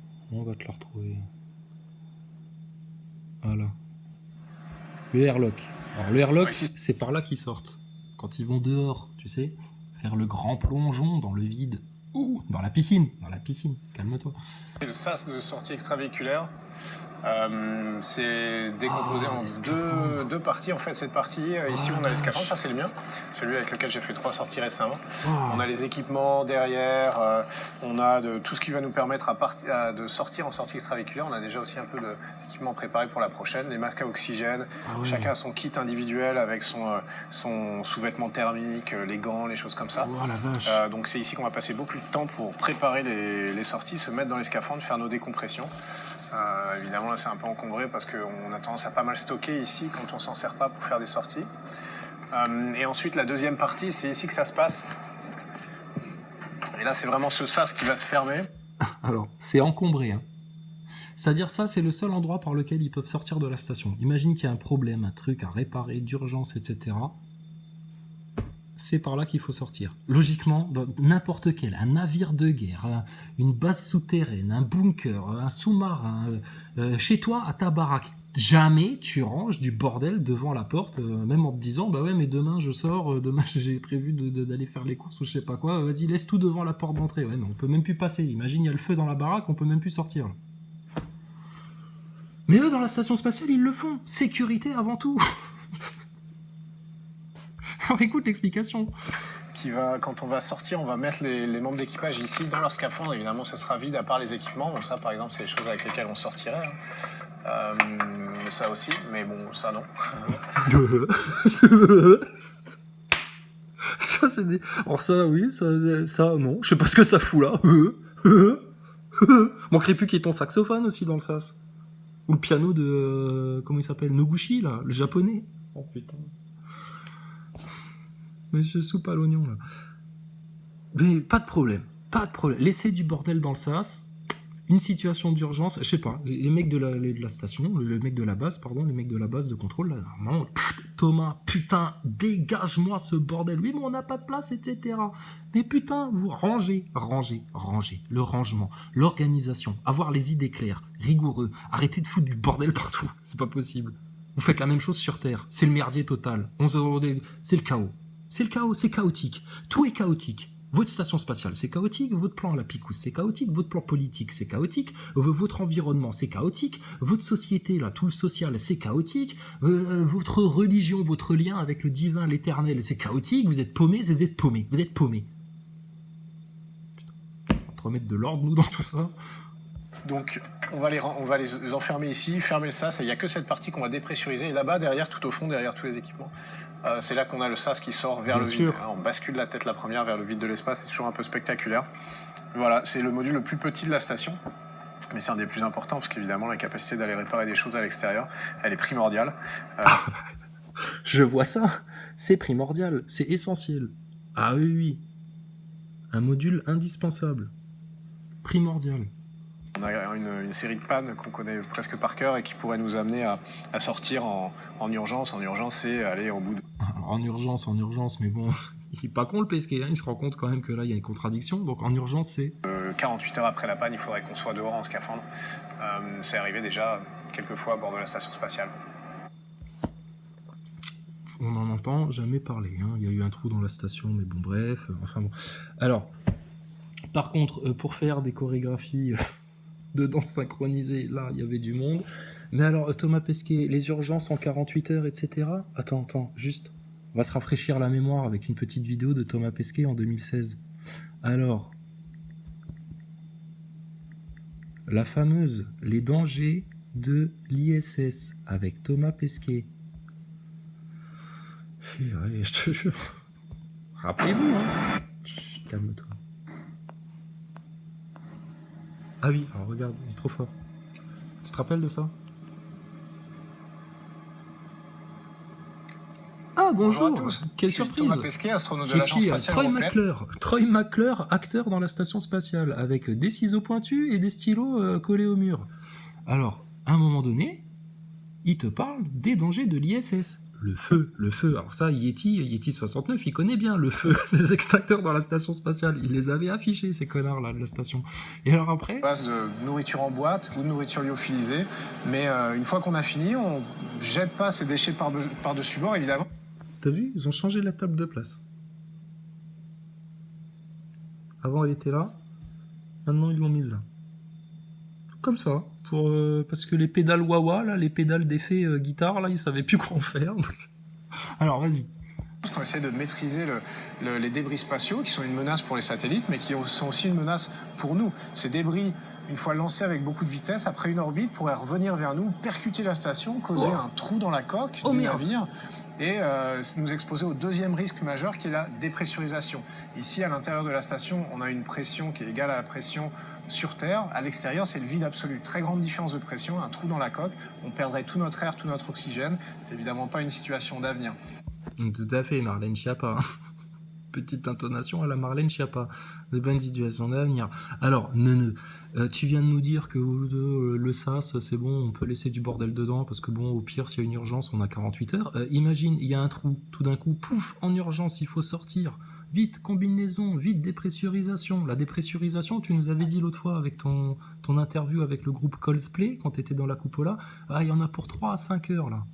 Voilà. Le airlock. Alors, le airlock, c'est par là qu'ils sortent. Quand ils vont dehors, tu sais, faire le grand plongeon dans le vide. Ouh, dans la piscine. Calme-toi. Le sas de sortie extravéhiculaire, c'est décomposé en deux parties. En fait, cette partie, ici, on a les scaphandres, ça c'est le mien, celui avec lequel j'ai fait 3 sorties récemment. On a les équipements derrière, on a tout ce qui va nous permettre de sortir en sortie extravéhiculaire. On a déjà aussi un peu d'équipement préparé pour la prochaine, les masques à oxygène. Chacun a son kit individuel avec son sous-vêtement thermique, les gants, les choses comme ça. La vache. Donc c'est ici qu'on va passer beaucoup de temps pour préparer les sorties, se mettre dans les scaphandres, faire nos décompressions. Évidemment, là, c'est un peu encombré parce qu'on a tendance à pas mal stocker ici quand on s'en sert pas pour faire des sorties. Et ensuite, la deuxième partie, c'est ici que ça se passe. Et là, c'est vraiment ce sas qui va se fermer. Alors, c'est encombré. Hein. C'est-à-dire, ça, c'est le seul endroit par lequel ils peuvent sortir de la station. Imagine qu'il y a un problème, un truc à réparer, d'urgence, etc. C'est par là qu'il faut sortir. Logiquement, dans n'importe quel, un navire de guerre, une base souterraine, un bunker, un sous-marin, chez toi, à ta baraque, jamais tu ranges du bordel devant la porte, même en te disant, bah ouais, mais demain je sors, demain j'ai prévu d'aller faire les courses ou je sais pas quoi, vas-y, laisse tout devant la porte d'entrée. Ouais, mais on peut même plus passer. Imagine, il y a le feu dans la baraque, on peut même plus sortir. Mais eux, dans la station spatiale, ils le font. Sécurité avant tout. Alors écoute l'explication. Quand on va sortir, on va mettre les membres d'équipage ici dans leur scaphandre. Évidemment, ça sera vide à part les équipements. Bon, ça, par exemple, c'est les choses avec lesquelles on sortirait. Ça aussi, mais bon, ça non. Ça, c'est des... Alors ça, oui, ça, non. Je sais pas ce que ça fout là. Manquerait plus qu'il y ait ton saxophone aussi dans le sas. Ou le piano de... comment il s'appelle, Noguchi, là, le japonais. Oh putain. Monsieur soupe à l'oignon, là. Mais pas de problème. Laissez du bordel dans le sas. Une situation d'urgence, je sais pas, les mecs de la station, le mec de la base, pardon, les mecs de la base de contrôle, là, normalement, Thomas, putain, dégage-moi ce bordel. Oui, mais on n'a pas de place, etc. Mais putain, vous rangez. Le rangement, l'organisation, avoir les idées claires, rigoureux, arrêtez de foutre du bordel partout. C'est pas possible. Vous faites la même chose sur Terre. C'est le merdier total. C'est le chaos. C'est chaotique. Tout est chaotique. Votre station spatiale, c'est chaotique. Votre plan à la Picousse, c'est chaotique. Votre plan politique, c'est chaotique. Votre environnement, c'est chaotique. Votre société, là, tout le social, c'est chaotique. Votre religion, votre lien avec le divin, l'éternel, c'est chaotique. Vous êtes paumés, vous êtes paumés. Vous êtes paumés. Putain. On va te remettre de l'ordre, nous, dans tout ça. Donc, on va les enfermer ici, fermer le sas, et il n'y a que cette partie qu'on va dépressuriser. Et là-bas, derrière, tout au fond, derrière tous les équipements, c'est là qu'on a le sas qui sort vers Bien le sûr. vide. On bascule la tête la première vers le vide de l'espace, c'est toujours un peu spectaculaire. Voilà, c'est le module le plus petit de la station, mais c'est un des plus importants, parce qu'évidemment, la capacité d'aller réparer des choses à l'extérieur, elle est primordiale. Je vois ça. C'est primordial. C'est essentiel. Ah oui, oui. Un module indispensable. Primordial. On a une série de pannes qu'on connaît presque par cœur et qui pourrait nous amener à sortir en urgence. En urgence, c'est aller au bout de... En urgence, mais bon, il est pas con le Pesquet, hein, il se rend compte quand même que là, il y a une contradiction. Donc en urgence, c'est... 48 heures après la panne, il faudrait qu'on soit dehors en scaphandre. C'est arrivé déjà quelques fois à bord de la station spatiale. On n'en entend jamais parler. Hein. Il y a eu un trou dans la station, mais bon, bref. Enfin bon. Alors, par contre, pour faire des chorégraphies de danse synchronisée, là, il y avait du monde. Mais alors, Thomas Pesquet, les urgences en 48 heures, etc. Attends, juste. On va se rafraîchir la mémoire avec une petite vidéo de Thomas Pesquet en 2016. Alors, la fameuse Les dangers de l'ISS avec Thomas Pesquet. Ouais, je te jure. Rappelez-vous, hein. Chut, calme-toi. Ah oui, alors regarde, il est trop fort. Tu te rappelles de ça? Ah bonjour, Bonjour à tous. Quelle Je suis surprise. Thomas Pesquet, astronaute de Je l'Agence suis spatiale Troy européenne. McClure. Troy McClure, acteur dans la station spatiale, avec des ciseaux pointus et des stylos collés au mur. Alors, à un moment donné, il te parle des dangers de l'ISS. Le feu. Alors ça, Yeti 69, il connaît bien le feu. Les extracteurs dans la station spatiale, il les avait affichés, ces connards-là, de la station. Et alors après... Base de nourriture en boîte ou de nourriture lyophilisée. Mais une fois qu'on a fini, on jette pas ces déchets par-dessus bord, évidemment. T'as vu? Ils ont changé la table de place. Avant, elle était là. Maintenant, ils l'ont mise là. Comme ça. Parce que les pédales wah-wah, là, les pédales d'effet guitare, là, ils savaient plus quoi en faire. Donc... Alors, vas-y. Parce qu'on essaie de maîtriser les débris spatiaux, qui sont une menace pour les satellites, mais qui sont aussi une menace pour nous. Ces débris, une fois lancés avec beaucoup de vitesse, après une orbite, pourraient revenir vers nous, percuter la station, causer un trou dans la coque du navire, et nous exposer au deuxième risque majeur, qui est la dépressurisation. Ici, à l'intérieur de la station, on a une pression qui est égale à la pression sur Terre. À l'extérieur, c'est le vide absolu. Très grande différence de pression, un trou dans la coque. On perdrait tout notre air, tout notre oxygène. C'est évidemment pas une situation d'avenir. Tout à fait, Marlène Schiappa. Petite intonation à la Marlène Schiappa. Des bonnes situations d'avenir. Alors, tu viens de nous dire que le SAS, c'est bon, on peut laisser du bordel dedans, parce que bon, au pire, s'il y a une urgence, on a 48 heures. Imagine, il y a un trou, tout d'un coup, pouf, en urgence, il faut sortir. Vite, combinaison, vite, dépressurisation. La dépressurisation, tu nous avais dit l'autre fois avec ton interview avec le groupe Coldplay, quand tu étais dans la Cupola, il y en a pour 3 à 5 heures, là.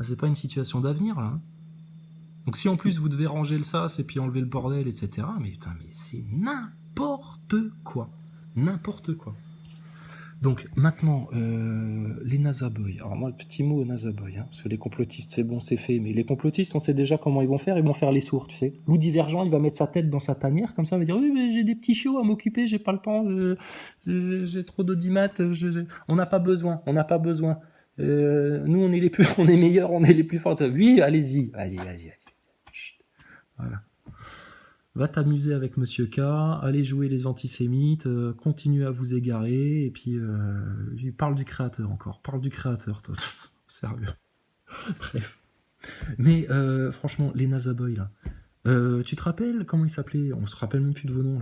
C'est pas une situation d'avenir, là. Donc si en plus vous devez ranger le sas et puis enlever le bordel, etc., mais putain, mais c'est n'importe quoi. N'importe quoi. Donc maintenant, les NASA Boys. Alors moi, petit mot aux NASA Boys, hein, parce que les complotistes, c'est bon, c'est fait, mais les complotistes, on sait déjà comment ils vont faire les sourds, tu sais. Loup Divergent, il va mettre sa tête dans sa tanière, comme ça, il va dire, oui, mais j'ai des petits chiots à m'occuper, j'ai pas le temps, j'ai trop d'audimat, on n'a pas besoin. Nous, on est meilleurs, on est les plus forts. Oui, allez-y, vas-y. Chut. Voilà. Va t'amuser avec Monsieur K, allez jouer les antisémites, continue à vous égarer, et puis parle du créateur encore. Parle du créateur, toi. Sérieux. Bref. Mais franchement, les NASA Boys, là. Tu te rappelles comment ils s'appelaient? On se rappelle même plus de vos noms,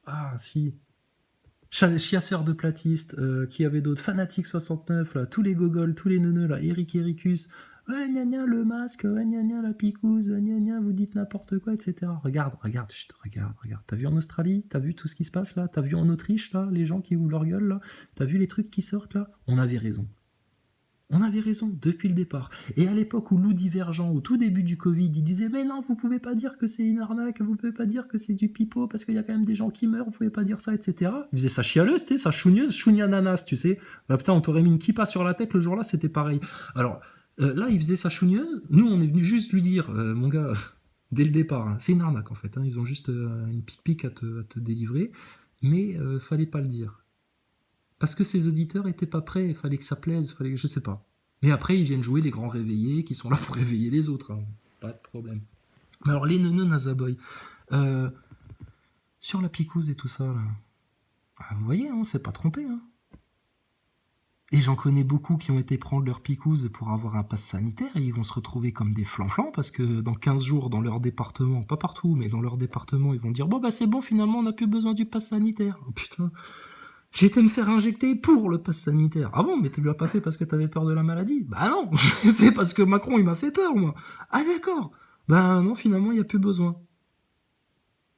là. Si. Chiasseur de platistes, qui avait d'autres? Fanatic 69, là. Tous les gogols, tous les neuneux, là. Ericus. Ouais, gna gna, le masque, ouais, gna gna, la picouse, gna gna, vous dites n'importe quoi, etc. Regarde. T'as vu en Australie? T'as vu tout ce qui se passe, là? T'as vu en Autriche, là, les gens qui ouvrent leur gueule, là? T'as vu les trucs qui sortent, là? On avait raison. On avait raison depuis le départ. Et à l'époque où Lou Divergent, au tout début du Covid, il disait mais non, vous pouvez pas dire que c'est une arnaque, vous pouvez pas dire que c'est du pipeau parce qu'il y a quand même des gens qui meurent, vous pouvez pas dire ça, etc. Il faisait sa chialeuse, tu sais, sa chougneuse, chouniananas, tu sais. Bah putain, on t'aurait mis une kippa sur la tête le jour-là, c'était pareil. Alors là, il faisait sa chougneuse. Nous, on est venu juste lui dire, mon gars, dès le départ, hein, c'est une arnaque en fait. Hein, ils ont juste une pique à te délivrer, mais fallait pas le dire. Parce que ses auditeurs étaient pas prêts, il fallait que ça plaise, je sais pas. Mais après, ils viennent jouer les grands réveillés qui sont là pour réveiller les autres, hein. Pas de problème. Mais alors, les neuneux Nazaboy, sur la picouse et tout ça, là, vous voyez, on s'est pas trompé. Hein. Et j'en connais beaucoup qui ont été prendre leur picouse pour avoir un pass sanitaire et ils vont se retrouver comme des flanflans parce que dans 15 jours, dans leur département, pas partout, mais dans leur département, ils vont dire « Bon, bah c'est bon, finalement, on n'a plus besoin du pass sanitaire. » Oh putain. J'ai été me faire injecter pour le pass sanitaire. Ah bon, mais tu l'as pas fait parce que t'avais peur de la maladie? Bah non, je l'ai fait parce que Macron, il m'a fait peur, moi. Ah d'accord. Bah non, finalement, il n'y a plus besoin.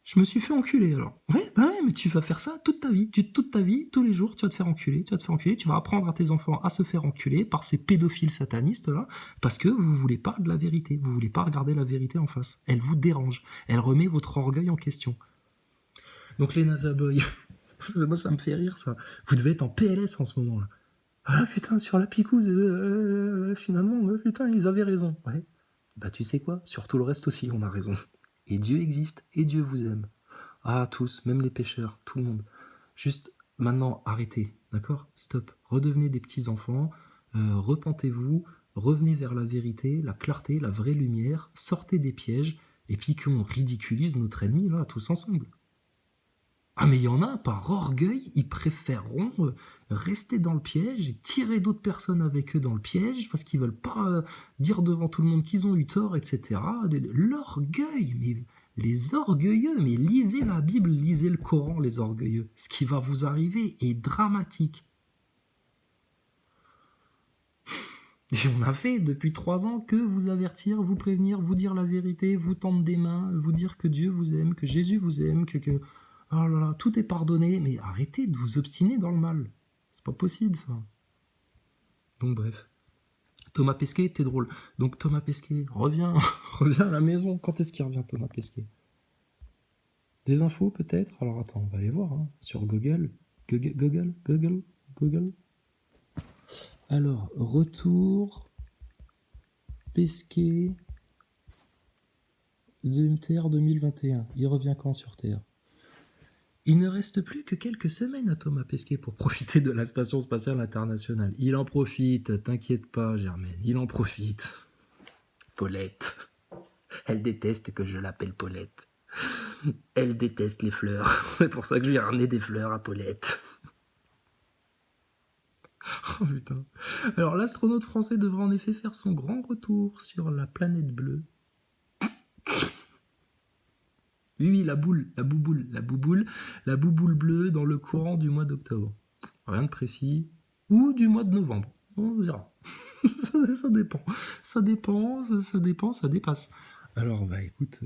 Je me suis fait enculer, alors. Ouais, mais tu vas faire ça toute ta vie. Toute ta vie, tous les jours, tu vas te faire enculer, tu vas apprendre à tes enfants à se faire enculer par ces pédophiles satanistes-là, parce que vous voulez pas de la vérité, vous voulez pas regarder la vérité en face. Elle vous dérange, elle remet votre orgueil en question. Donc les Nazaboy... Moi, ça me fait rire, ça. Vous devez être en PLS en ce moment, là. Ah, putain, sur la picouse, finalement, putain, ils avaient raison. Ouais. Bah, tu sais quoi? Sur tout le reste aussi, on a raison. Et Dieu existe, et Dieu vous aime. Ah, tous, même les pécheurs, tout le monde. Juste, maintenant, arrêtez, d'accord? Stop. Redevenez des petits-enfants, repentez-vous, revenez vers la vérité, la clarté, la vraie lumière, sortez des pièges, et puis qu'on ridiculise notre ennemi, là, tous ensemble. Ah mais il y en a, par orgueil, ils préféreront rester dans le piège et tirer d'autres personnes avec eux dans le piège parce qu'ils veulent pas dire devant tout le monde qu'ils ont eu tort, etc. L'orgueil, mais les orgueilleux, mais lisez la Bible, lisez le Coran, les orgueilleux. Ce qui va vous arriver est dramatique. Et on a fait depuis 3 ans que vous avertir, vous prévenir, vous dire la vérité, vous tendre des mains, vous dire que Dieu vous aime, que Jésus vous aime, que... Oh là là, tout est pardonné, mais arrêtez de vous obstiner dans le mal. C'est pas possible, ça. Donc bref. Thomas Pesquet, t'es drôle. Donc Thomas Pesquet, reviens à la maison. Quand est-ce qu'il revient, Thomas Pesquet? Des infos, peut-être? Alors attends, on va aller voir, hein, sur Google. Google. Alors, retour Pesquet de Terre 2021. Il revient quand sur Terre? Il ne reste plus que quelques semaines à Thomas Pesquet pour profiter de la Station Spatiale Internationale. Il en profite, t'inquiète pas Germaine, il en profite. Paulette. Elle déteste que je l'appelle Paulette. Elle déteste les fleurs. C'est pour ça que je lui ai ramené des fleurs à Paulette. Oh putain. Alors l'astronaute français devra en effet faire son grand retour sur la planète bleue. Oui, la bouboule bleue dans le courant du mois d'octobre. Rien de précis. Ou du mois de novembre. On verra. ça dépend. Ça dépasse. Alors, bah écoute...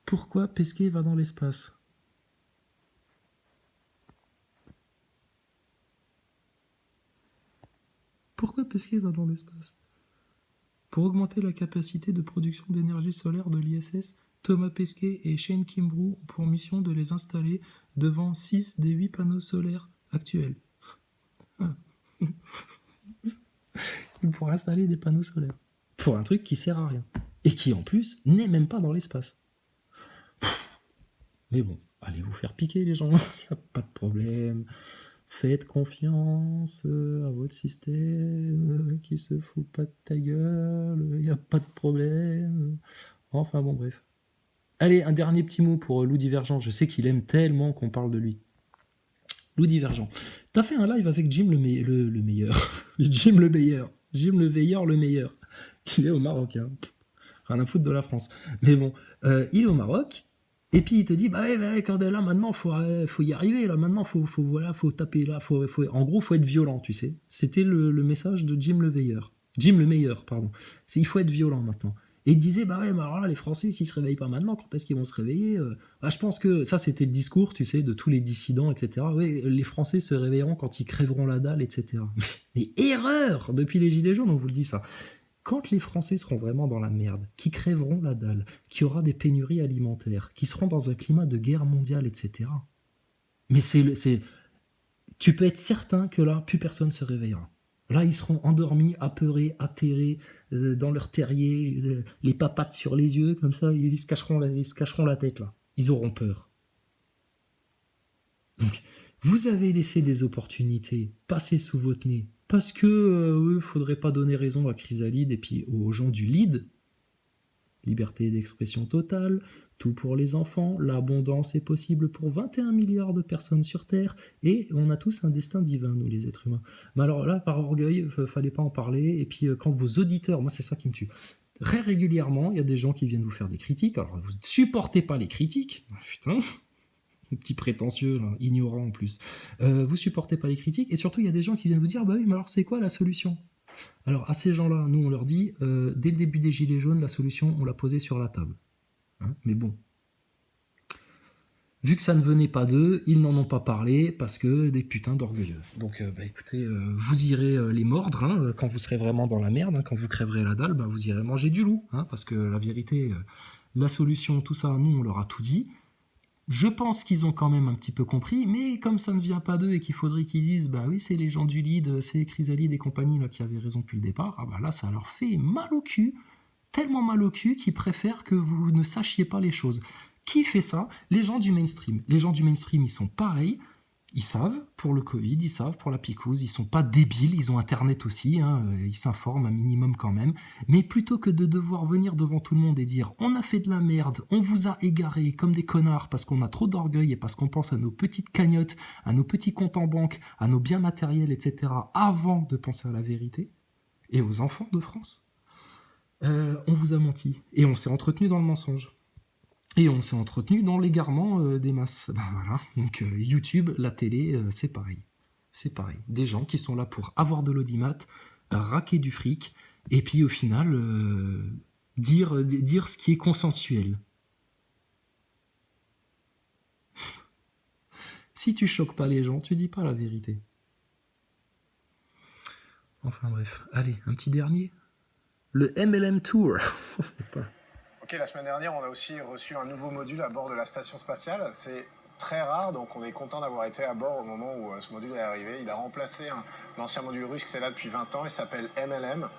Pourquoi Pesquet va dans l'espace? Pourquoi Pesquet va dans l'espace? Pour augmenter la capacité de production d'énergie solaire de l'ISS, Thomas Pesquet et Shane Kimbrough ont pour mission de les installer devant 6 des 8 panneaux solaires actuels. Ah. Ils pourraient installer des panneaux solaires. Pour un truc qui sert à rien. Et qui en plus n'est même pas dans l'espace. Mais bon, allez vous faire piquer les gens, il n'y a pas de problème. Faites confiance à votre système qui se fout pas de ta gueule, il n'y a pas de problème. Enfin bon, bref. Allez, un dernier petit mot pour Lou Divergent. Je sais qu'il aime tellement qu'on parle de lui. Lou Divergent. T'as fait un live avec Jim le meilleur. Jim le meilleur. Jim le veilleur le meilleur. Il est au Maroc. Hein. Rien à foutre de la France. Mais bon, il est au Maroc. Et puis il te dit bah ouais, quand là maintenant faut y arriver là maintenant faut taper là en gros faut être violent, tu sais. C'était le message de Jim le veilleur. Jim le meilleur, pardon. Il faut être violent maintenant. Et il disait, bah ouais, mais alors là, les Français, s'ils se réveillent pas maintenant, quand est-ce qu'ils vont se réveiller Je pense que ça, c'était le discours, tu sais, de tous les dissidents, etc. Oui, les Français se réveilleront quand ils crèveront la dalle, etc. Mais erreur. Depuis les Gilets jaunes, on vous le dit ça. Quand les Français seront vraiment dans la merde, qui crèveront la dalle, qu'il y aura des pénuries alimentaires, qui seront dans un climat de guerre mondiale, etc. Mais tu peux être certain que là, plus personne se réveillera. Là, ils seront endormis, apeurés, atterrés, dans leur terrier, les papates sur les yeux, comme ça, ils se cacheront la tête, là. Ils auront peur. Donc, vous avez laissé des opportunités passer sous votre nez, parce que faudrait pas donner raison à Chrysalide et puis aux gens du lead. Liberté d'expression totale, tout pour les enfants, l'abondance est possible pour 21 milliards de personnes sur Terre, et on a tous un destin divin, nous les êtres humains. Mais alors là, par orgueil, fallait pas en parler, et puis quand vos auditeurs, moi c'est ça qui me tue, très régulièrement, il y a des gens qui viennent vous faire des critiques, alors vous ne supportez pas les critiques, putain, petit prétentieux, là, ignorant en plus, vous supportez pas les critiques, et surtout il y a des gens qui viennent vous dire, bah oui, mais alors c'est quoi la solution ? Alors à ces gens-là, nous on leur dit, dès le début des Gilets jaunes, la solution, on l'a posée sur la table. Hein, mais bon, vu que ça ne venait pas d'eux, ils n'en ont pas parlé parce que des putains d'orgueilleux. Donc écoutez, vous irez les mordre hein, quand vous serez vraiment dans la merde, hein, quand vous crèverez la dalle, vous irez manger du loup, hein, parce que la vérité, la solution, tout ça, nous on leur a tout dit. Je pense qu'ils ont quand même un petit peu compris, mais comme ça ne vient pas d'eux et qu'il faudrait qu'ils disent bah oui, c'est les gens du lead, c'est Chrysalide et compagnie là, qui avaient raison depuis le départ, ah bah là ça leur fait mal au cul, tellement mal au cul qu'ils préfèrent que vous ne sachiez pas les choses. Qui fait ça ? Les gens du mainstream. Les gens du mainstream, ils sont pareils. Ils savent pour le Covid, ils savent pour la picouse, ils sont pas débiles, ils ont Internet aussi, hein, ils s'informent un minimum quand même. Mais plutôt que de devoir venir devant tout le monde et dire « on a fait de la merde, on vous a égarés comme des connards parce qu'on a trop d'orgueil et parce qu'on pense à nos petites cagnottes, à nos petits comptes en banque, à nos biens matériels, etc. avant de penser à la vérité et aux enfants de France, on vous a menti et on s'est entretenu dans le mensonge. » Et on s'est entretenu dans l'égarement des masses. Ben voilà, donc YouTube, la télé, c'est pareil. C'est pareil. Des gens qui sont là pour avoir de l'audimat, raquer du fric, et puis au final, dire ce qui est consensuel. Si tu choques pas les gens, tu dis pas la vérité. Enfin bref, allez, un petit dernier. Le MLM Tour. Ok, la semaine dernière, on a aussi reçu un nouveau module à bord de la station spatiale. C'est très rare, donc on est content d'avoir été à bord au moment où ce module est arrivé. Il a remplacé l'ancien module russe qui est là depuis 20 ans. Il s'appelle MLM.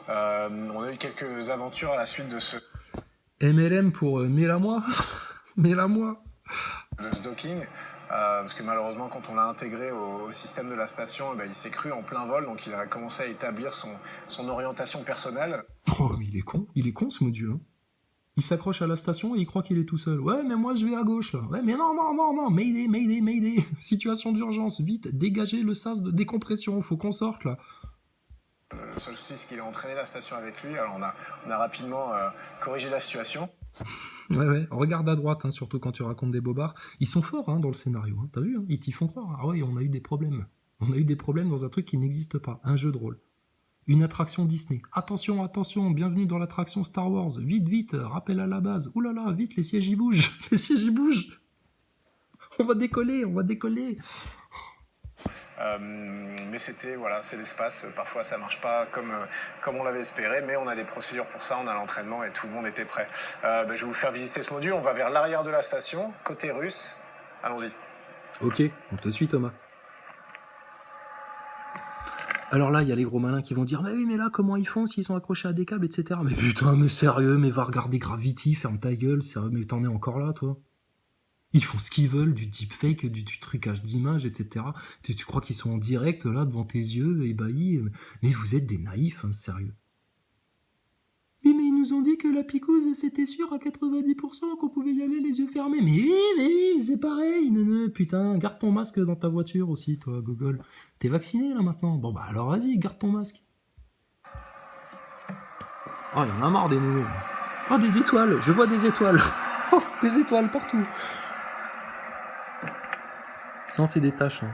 On a eu quelques aventures à la suite de ce... MLM pour mets-la-moi. Mets-la-moi. Le docking, parce que malheureusement, quand on l'a intégré au système de la station, il s'est cru en plein vol, donc il a commencé à établir son orientation personnelle. Oh, mais il est con ce module, hein. Il s'accroche à la station et il croit qu'il est tout seul. Ouais, mais moi je vais à gauche là. Ouais, mais non, Mayday. Situation d'urgence, vite, dégagez le sas de décompression, faut qu'on sorte là. Le seul souci, c'est qu'il a entraîné la station avec lui, alors on a rapidement corrigé la situation. Ouais, regarde à droite, hein, surtout quand tu racontes des bobards. Ils sont forts hein, dans le scénario, hein, t'as vu, hein, ils t'y font croire. Ah ouais, on a eu des problèmes. On a eu des problèmes dans un truc qui n'existe pas, un jeu de rôle. Une attraction Disney. Attention, bienvenue dans l'attraction Star Wars. Vite, rappel à la base. Ouh là là, vite, les sièges y bougent. On va décoller. Mais c'est l'espace. Parfois, ça marche pas comme on l'avait espéré, mais on a des procédures pour ça, on a l'entraînement et tout le monde était prêt. Je vais vous faire visiter ce module. On va vers l'arrière de la station, côté russe. Allons-y. Ok, on te suit, Thomas. Alors là, il y a les gros malins qui vont dire « Mais oui, mais là, comment ils font s'ils sont accrochés à des câbles, etc. » Mais putain, mais sérieux, mais va regarder Gravity, ferme ta gueule, sérieux, mais t'en es encore là, toi. Ils font ce qu'ils veulent, du deepfake, du trucage d'image, etc. Tu crois qu'ils sont en direct, là, devant tes yeux, ébahis. Mais vous êtes des naïfs, hein, sérieux. Oui, mais ils nous ont dit que la picouse, c'était sûr à 90% qu'on pouvait y aller les yeux fermés. Mais oui, c'est pareil. Putain, garde ton masque dans ta voiture aussi, toi, gogol. T'es vacciné, là, maintenant? Bon, bah alors vas-y, garde ton masque. Oh, il y en a marre des nounous. Oh, des étoiles, je vois des étoiles. Oh, des étoiles partout. Non, c'est des taches. Hein.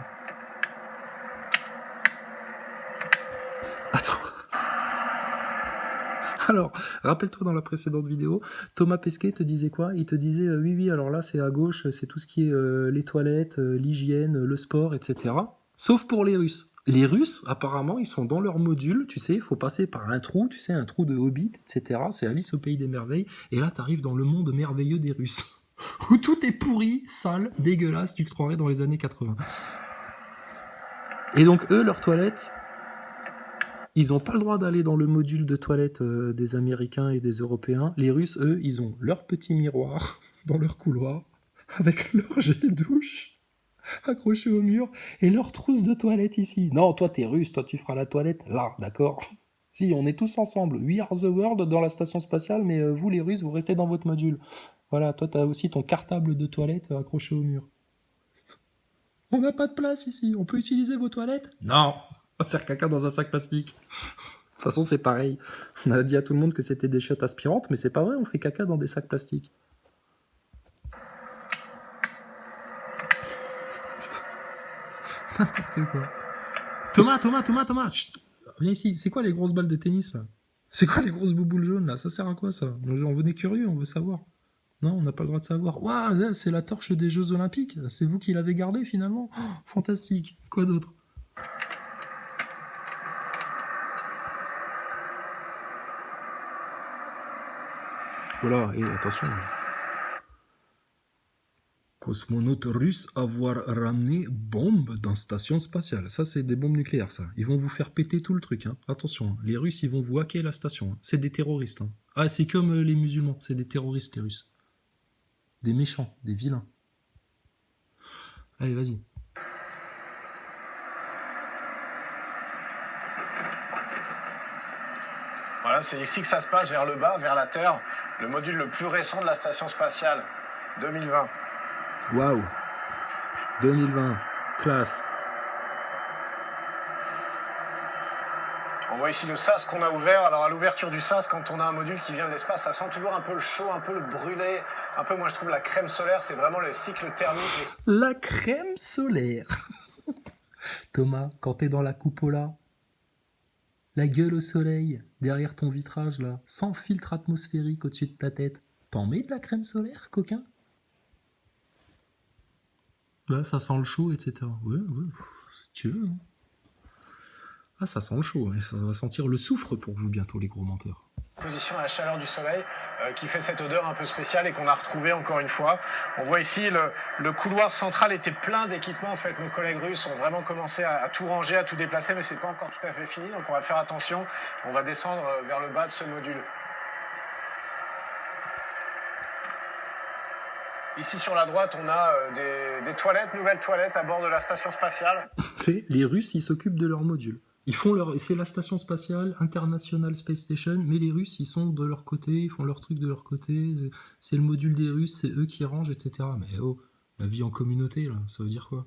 Alors, rappelle-toi dans la précédente vidéo, Thomas Pesquet te disait quoi? Il te disait oui, alors là c'est à gauche, c'est tout ce qui est les toilettes, l'hygiène, le sport, etc. Sauf pour les Russes. Les Russes, apparemment, ils sont dans leur module, tu sais, il faut passer par un trou, tu sais, un trou de Hobbit, etc. C'est Alice au pays des merveilles, et là t'arrives dans le monde merveilleux des Russes, où tout est pourri, sale, dégueulasse, tu te croirais dans les années 80. Et donc eux, leurs toilettes, ils n'ont pas le droit d'aller dans le module de toilette des Américains et des Européens. Les Russes, eux, ils ont leur petit miroir dans leur couloir, avec leur gel douche accroché au mur, et leur trousse de toilette ici. Non, toi t'es russe, toi tu feras la toilette là, d'accord? Si, on est tous ensemble. We are the world dans la station spatiale, mais vous les Russes, vous restez dans votre module. Voilà, toi t'as aussi ton cartable de toilette accroché au mur. On n'a pas de place ici, on peut utiliser vos toilettes? Non, on va faire caca dans un sac plastique. De toute façon, c'est pareil. On a dit à tout le monde que c'était des chiottes aspirantes, mais c'est pas vrai, on fait caca dans des sacs plastiques. Putain, n'importe quoi. Thomas, chut, viens ici. C'est quoi les grosses balles de tennis, là? C'est quoi les grosses bouboules jaunes, là? Ça sert à quoi, ça? On venait curieux, on veut savoir. Non, on n'a pas le droit de savoir. Waouh, c'est la torche des Jeux Olympiques. C'est vous qui l'avez gardée, finalement? Oh, fantastique. Quoi d'autre? Voilà, et attention. Cosmonautes russes avoir ramené bombes dans station spatiale. Ça, c'est des bombes nucléaires, ça. Ils vont vous faire péter tout le truc, hein. Attention, hein. Les Russes, ils vont vous hacker la station. Hein. C'est des terroristes. Hein. Ah, c'est comme les musulmans. C'est des terroristes, les Russes. Des méchants, des vilains. Allez, vas-y. Voilà, c'est ici que ça se passe, vers le bas, vers la Terre. Le module le plus récent de la station spatiale, 2020. Waouh 2020, classe. On voit ici le sas qu'on a ouvert. Alors à l'ouverture du sas, quand on a un module qui vient de l'espace, ça sent toujours un peu le chaud, un peu le brûlé, un peu, moi je trouve, la crème solaire. C'est vraiment le cycle thermique. La crème solaire. Thomas, quand t'es dans la cupola, la gueule au soleil, derrière ton vitrage là, sans filtre atmosphérique au-dessus de ta tête, t'en mets de la crème solaire, coquin? Ouais, ça sent le chaud, etc. Ouais, si tu veux. Hein. Ah, ça sent le chaud, hein. Ça va sentir le soufre pour vous bientôt, les gros menteurs. Position à la chaleur du soleil qui fait cette odeur un peu spéciale et qu'on a retrouvée encore une fois. On voit ici le couloir central était plein d'équipements. En fait, nos collègues russes ont vraiment commencé à tout ranger, à tout déplacer, mais c'est pas encore tout à fait fini. Donc on va faire attention. On va descendre vers le bas de ce module. Ici sur la droite, on a des toilettes, nouvelles toilettes à bord de la station spatiale. Les Russes, ils s'occupent de leur module. Ils font c'est la station spatiale, International Space Station, mais les Russes, ils sont de leur côté, ils font leur truc de leur côté. C'est le module des Russes, c'est eux qui rangent, etc. Mais oh, la vie en communauté, là, ça veut dire quoi?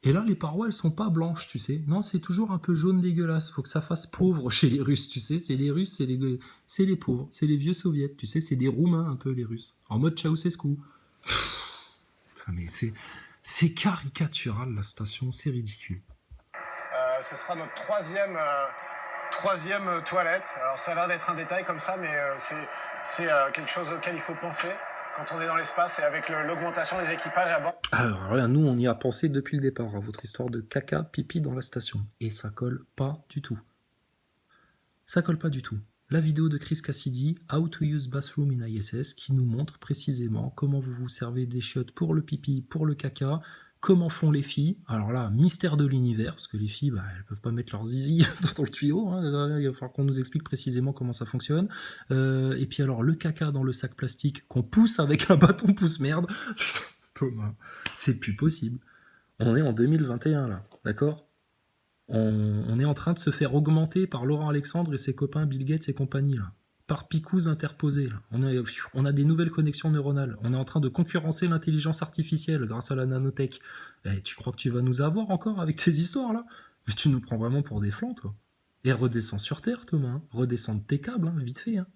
Et là, les parois, elles sont pas blanches, tu sais. Non, c'est toujours un peu jaune dégueulasse. Faut que ça fasse pauvre chez les Russes, tu sais. C'est les Russes, c'est les pauvres. C'est les vieux soviets, tu sais. C'est des Roumains, un peu, les Russes. En mode Ceausescu. Mais c'est caricatural, la station. C'est ridicule. Ce sera notre troisième toilette. Alors, ça a l'air d'être un détail comme ça, mais c'est quelque chose auquel il faut penser quand on est dans l'espace et avec l'augmentation des équipages à bord. Alors là, nous, on y a pensé depuis le départ, à votre histoire de caca, pipi dans la station. Et ça colle pas du tout. Ça colle pas du tout. La vidéo de Chris Cassidy, How to use bathroom in ISS, qui nous montre précisément comment vous vous servez des chiottes pour le pipi, pour le caca, comment font les filles. Alors là, mystère de l'univers, parce que les filles, elles peuvent pas mettre leur zizi dans le tuyau. Hein. Là, il va falloir qu'on nous explique précisément comment ça fonctionne. Et puis alors, le caca dans le sac plastique qu'on pousse avec un bâton pouce-merde. Thomas, c'est plus possible. On est en 2021, là, d'accord ? On est en train de se faire augmenter par Laurent Alexandre et ses copains Bill Gates et compagnie, là. Par picous interposés. Là. On a des nouvelles connexions neuronales. On est en train de concurrencer l'intelligence artificielle grâce à la nanotech. Tu crois que tu vas nous avoir encore avec tes histoires, là? Mais tu nous prends vraiment pour des flancs, toi. Et redescends sur Terre, Thomas. Hein. Redescends de tes câbles, hein, vite fait. Hein.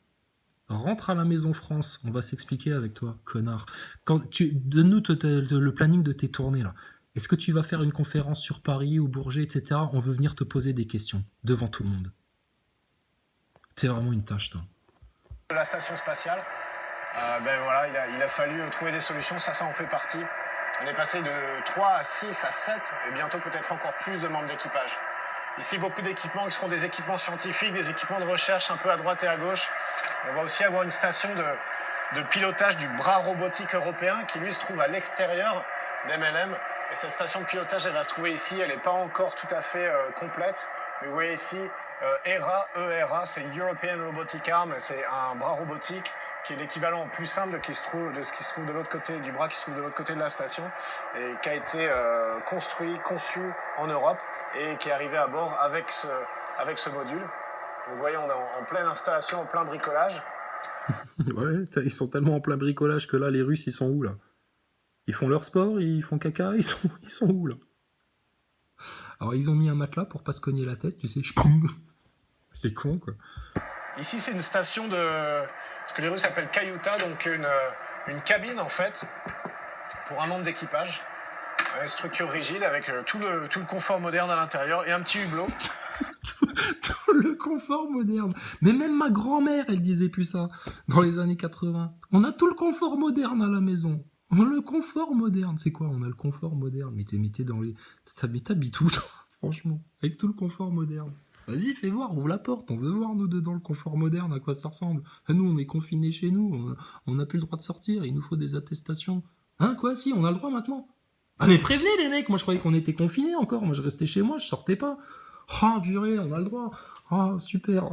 Rentre à la Maison France. On va s'expliquer avec toi, connard. Donne-nous le planning de tes tournées, là. Est-ce que tu vas faire une conférence sur Paris ou Bourget, etc. On veut venir te poser des questions devant tout le monde. T'es vraiment une tâche, toi. De la station spatiale. Ben voilà, il a fallu trouver des solutions, ça en fait partie. On est passé de 3 à 6 à 7 et bientôt peut-être encore plus de membres d'équipage. Ici, beaucoup d'équipements qui seront des équipements scientifiques, des équipements de recherche un peu à droite et à gauche. On va aussi avoir une station de pilotage du bras robotique européen qui lui se trouve à l'extérieur d'MLM. Et cette station de pilotage, elle va se trouver ici, elle n'est pas encore tout à fait complète. Mais vous voyez ici, ERA, c'est European Robotic Arm, c'est un bras robotique qui est l'équivalent plus simple de ce qui se trouve de l'autre côté, du bras qui se trouve de l'autre côté de la station, et qui a été conçu en Europe, et qui est arrivé à bord avec ce module. Vous voyez, on est en pleine installation, en plein bricolage. Ouais, ils sont tellement en plein bricolage que là, les Russes, ils sont où, là? Ils font leur sport, ils font caca, ils sont où, là? Alors, ils ont mis un matelas pour pas se cogner la tête, tu sais, les cons, quoi. Ici, c'est une station de ce que les Russes appellent kayuta, donc une cabine, en fait, pour un membre d'équipage. Une structure rigide avec tout le confort moderne à l'intérieur et un petit hublot. tout le confort moderne. Mais même ma grand-mère, elle disait plus ça dans les années 80. On a tout le confort moderne à la maison. On a le confort moderne. C'est quoi? On a le confort moderne. Mais t'habites où, toi, franchement, avec tout le confort moderne? Vas-y, fais voir, ouvre la porte. On veut voir, nous, dedans, le confort moderne, à quoi ça ressemble. Nous, on est confinés chez nous. On n'a plus le droit de sortir. Il nous faut des attestations. Hein, quoi? Si, on a le droit maintenant. Ah, mais prévenez, les mecs. Moi, je croyais qu'on était confinés encore. Moi, je restais chez moi, je sortais pas. Ah, purée, on a le droit. Ah, super.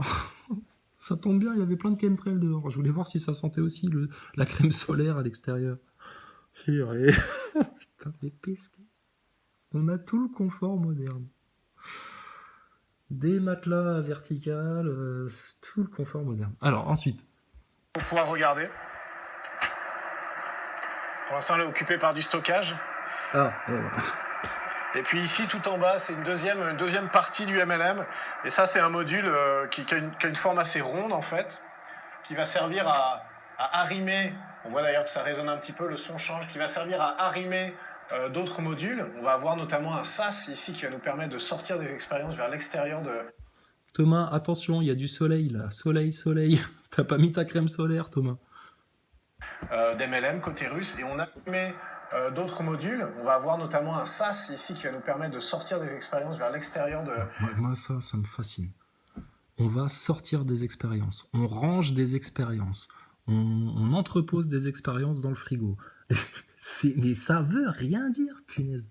Ça tombe bien, il y avait plein de chemtrails dehors. Je voulais voir si ça sentait aussi la crème solaire à l'extérieur. Purée. Putain, mais pesqué. On a tout le confort moderne. Des matelas verticales, tout le confort moderne. Alors, ensuite. Pour pouvoir regarder. Pour l'instant, elle est occupée par du stockage. Ah, voilà. Et puis ici, tout en bas, c'est une deuxième partie du MLM. Et ça, c'est un module qui a une forme assez ronde, en fait, qui va servir à arrimer. On voit d'ailleurs que ça résonne un petit peu, le son change, qui va servir à arrimer d'autres modules. On va avoir notamment un SAS ici qui va nous permettre de sortir des expériences vers l'extérieur de... Thomas, attention, il y a du soleil, là. Soleil. T'as pas mis ta crème solaire, Thomas. D'MLM côté russe. Et on a mis d'autres modules. On va avoir notamment un SAS ici qui va nous permettre de sortir des expériences vers l'extérieur de... Moi, ça me fascine. On va sortir des expériences. On range des expériences. On entrepose des expériences dans le frigo. Mais ça veut rien dire, punaise.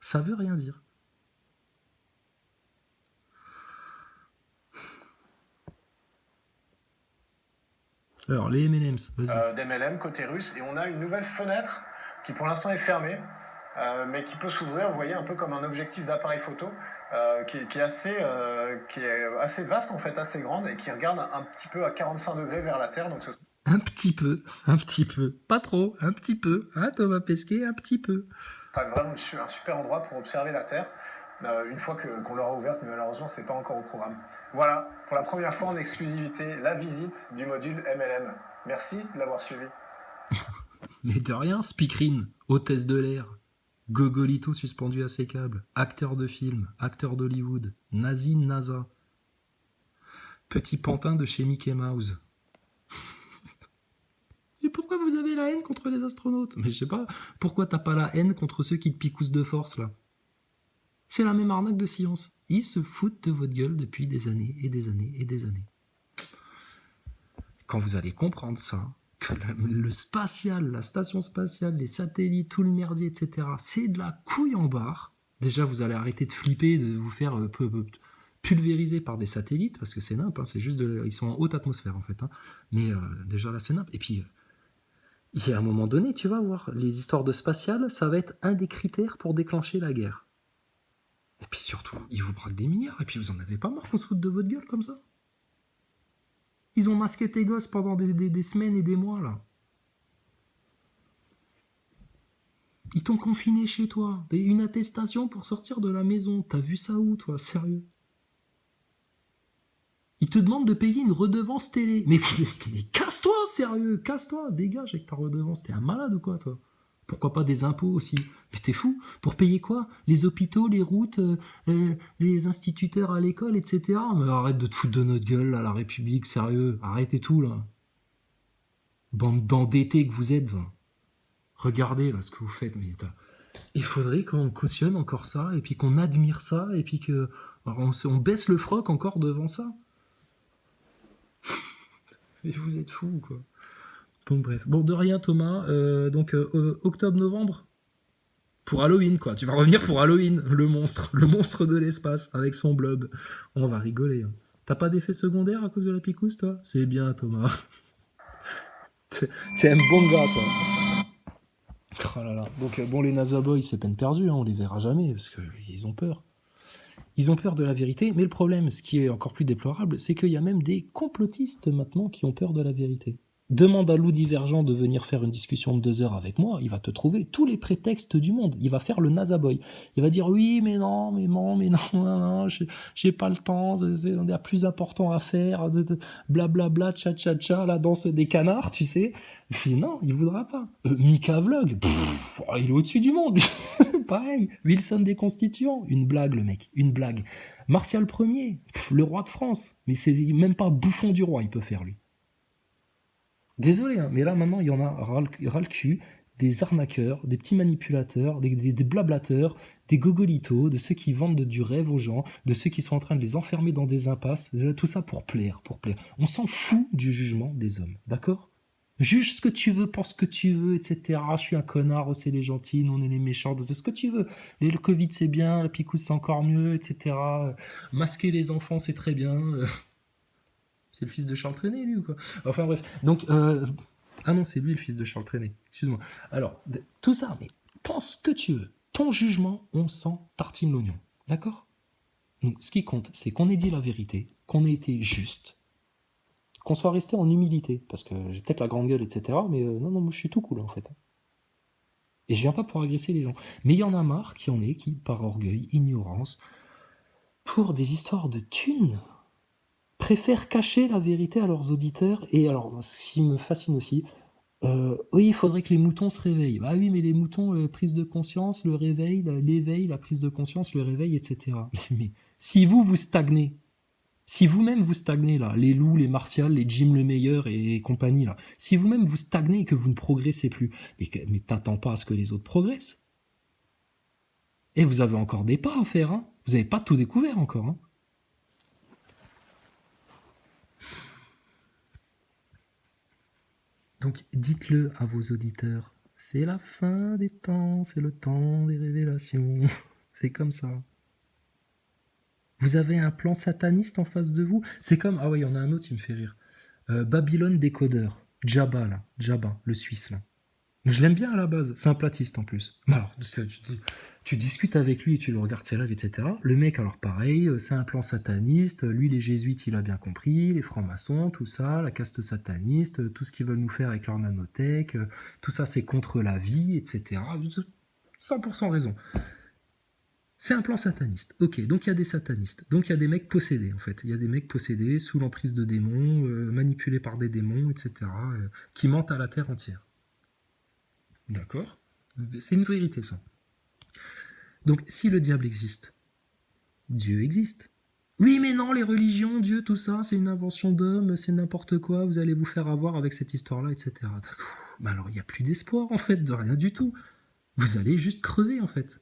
Ça veut rien dire. Alors, les M&M's, vas-y. D'MLM côté russe. Et on a une nouvelle fenêtre qui pour l'instant est fermée, mais qui peut s'ouvrir, vous voyez, un peu comme un objectif d'appareil photo, qui est assez vaste, en fait, assez grande, et qui regarde un petit peu à 45 degrés vers la Terre. Donc un petit peu. Pas trop, un petit peu. Hein, Thomas Pesquet, un petit peu. C'est vraiment un super endroit pour observer la Terre. Une fois qu'on l'aura ouverte, mais malheureusement, c'est pas encore au programme. Voilà, pour la première fois en exclusivité, la visite du module MLM. Merci de l'avoir suivi. Mais de rien, speakerine, hôtesse de l'air, Gogolito suspendu à ses câbles, acteur de film, acteur d'Hollywood, nazi de NASA, petit pantin de chez Mickey Mouse. Et pourquoi vous avez la haine contre les astronautes? Mais je sais pas, pourquoi t'as pas la haine contre ceux qui te picoussent de force, là? C'est la même arnaque de science. Ils se foutent de votre gueule depuis des années et des années et des années. Quand vous allez comprendre ça, que le spatial, la station spatiale, les satellites, tout le merdier, etc., c'est de la couille en barre. Déjà, vous allez arrêter de flipper, de vous faire pulvériser par des satellites, parce que c'est nimp, hein, c'est juste ils sont en haute atmosphère, en fait. Hein. Mais déjà, là, c'est nimp. Et puis, il y a un moment donné, tu vas voir, les histoires de spatial, ça va être un des critères pour déclencher la guerre. Et puis surtout, ils vous braquent des milliards, et puis vous en avez pas marre qu'on se foute de votre gueule comme ça? Ils ont masqué tes gosses pendant des semaines et des mois, là. Ils t'ont confiné chez toi. Une attestation pour sortir de la maison. T'as vu ça où, toi? Sérieux? Ils te demandent de payer une redevance télé. Mais casse-toi, sérieux, casse-toi, dégage avec ta redevance. T'es un malade ou quoi, toi? Pourquoi pas des impôts aussi? Mais t'es fou? Pour payer quoi? Les hôpitaux, les routes, les instituteurs à l'école, etc. Mais arrête de te foutre de notre gueule, là, la République, sérieux. Arrêtez tout, là. Bande d'endettés que vous êtes, va. Regardez, là, ce que vous faites. Mais il faudrait qu'on cautionne encore ça, et puis qu'on admire ça, et puis que on baisse le froc encore devant ça. Mais vous êtes fous, quoi. Donc bref. Bon, de rien, Thomas. Octobre-novembre pour Halloween, quoi. Tu vas revenir pour Halloween, le monstre de l'espace, avec son blob. On va rigoler. Hein. T'as pas d'effet secondaire à cause de la picouse, toi? C'est bien, Thomas. Tu es un bon gars, toi. Oh là là. Donc, les NASA Boys, c'est peine perdue, hein, on les verra jamais, parce qu'ils ont peur. Ils ont peur de la vérité, mais le problème, ce qui est encore plus déplorable, c'est qu'il y a même des complotistes maintenant qui ont peur de la vérité. Demande à Lou Divergent de venir faire une discussion de 2 heures avec moi, il va te trouver tous les prétextes du monde. Il va faire le NASA Boy. Il va dire oui, mais non, j'ai pas le temps, il y a plus important à faire, blablabla, tcha, la danse des canards, tu sais. Puis non, il voudra pas. Mika Vlog, il est au-dessus du monde. Pareil. Wilson des Constituants, une blague, le mec, une blague. Martial Ier, le roi de France. Mais c'est même pas bouffon du roi, il peut faire, lui. Désolé, hein, mais là maintenant il y en a ras le cul, des arnaqueurs, des petits manipulateurs, des blablateurs, des gogolitos, de ceux qui vendent du rêve aux gens, de ceux qui sont en train de les enfermer dans des impasses, tout ça pour plaire. On s'en fout du jugement des hommes, d'accord? Juge ce que tu veux, pense ce que tu veux, etc. Je suis un connard, c'est les gentils, nous on est les méchants, c'est ce que tu veux. Le Covid c'est bien, la picouse c'est encore mieux, etc. Masquer les enfants c'est très bien. C'est le fils de Charles Trenet, lui, ou quoi? Enfin, bref. Donc, ah non, c'est lui, le fils de Charles Trenet. Excuse-moi. Alors, tout ça, mais pense ce que tu veux. Ton jugement, on s'en tartine l'oignon. D'accord? Donc, ce qui compte, c'est qu'on ait dit la vérité, qu'on ait été juste, qu'on soit resté en humilité, parce que j'ai peut-être la grande gueule, etc., mais non, moi, je suis tout cool, en fait. Et je viens pas pour agresser les gens. Mais il y en a marre qui, par orgueil, ignorance, pour des histoires de thunes, préfèrent cacher la vérité à leurs auditeurs. Et alors, ce qui me fascine aussi, oui, il faudrait que les moutons se réveillent. Bah oui, mais les moutons, prise de conscience, le réveil, l'éveil, la prise de conscience, le réveil, etc. Mais si vous stagnez, si vous-même vous stagnez, là, les loups, les martials, les Jim le meilleur et compagnie, là, si vous-même vous stagnez et que vous ne progressez plus, mais t'attends pas à ce que les autres progressent. Et vous avez encore des pas à faire, hein. Vous n'avez pas tout découvert encore, hein. Donc dites-le à vos auditeurs, c'est la fin des temps, c'est le temps des révélations, c'est comme ça. Vous avez un plan sataniste en face de vous, c'est comme, ah ouais, il y en a un autre, il me fait rire, Babylone Décodeur, Jabba, le Suisse là. Je l'aime bien à la base, c'est un platiste en plus. Alors, tu discutes avec lui, tu le regardes ses lives, etc. Le mec, alors pareil, c'est un plan sataniste, lui les jésuites, il a bien compris, les francs-maçons, tout ça, la caste sataniste, tout ce qu'ils veulent nous faire avec leur nanotech, tout ça c'est contre la vie, etc. 100% raison. C'est un plan sataniste. Ok, donc il y a des satanistes, donc il y a des mecs possédés en fait. Il y a des mecs possédés, sous l'emprise de démons, manipulés par des démons, etc. Qui mentent à la terre entière. D'accord? C'est une vérité ça. Donc, si le diable existe, Dieu existe. Oui, mais non, les religions, Dieu, tout ça, c'est une invention d'homme, c'est n'importe quoi, vous allez vous faire avoir avec cette histoire-là, etc. Bah alors, il n'y a plus d'espoir, en fait, de rien du tout. Vous allez juste crever, en fait.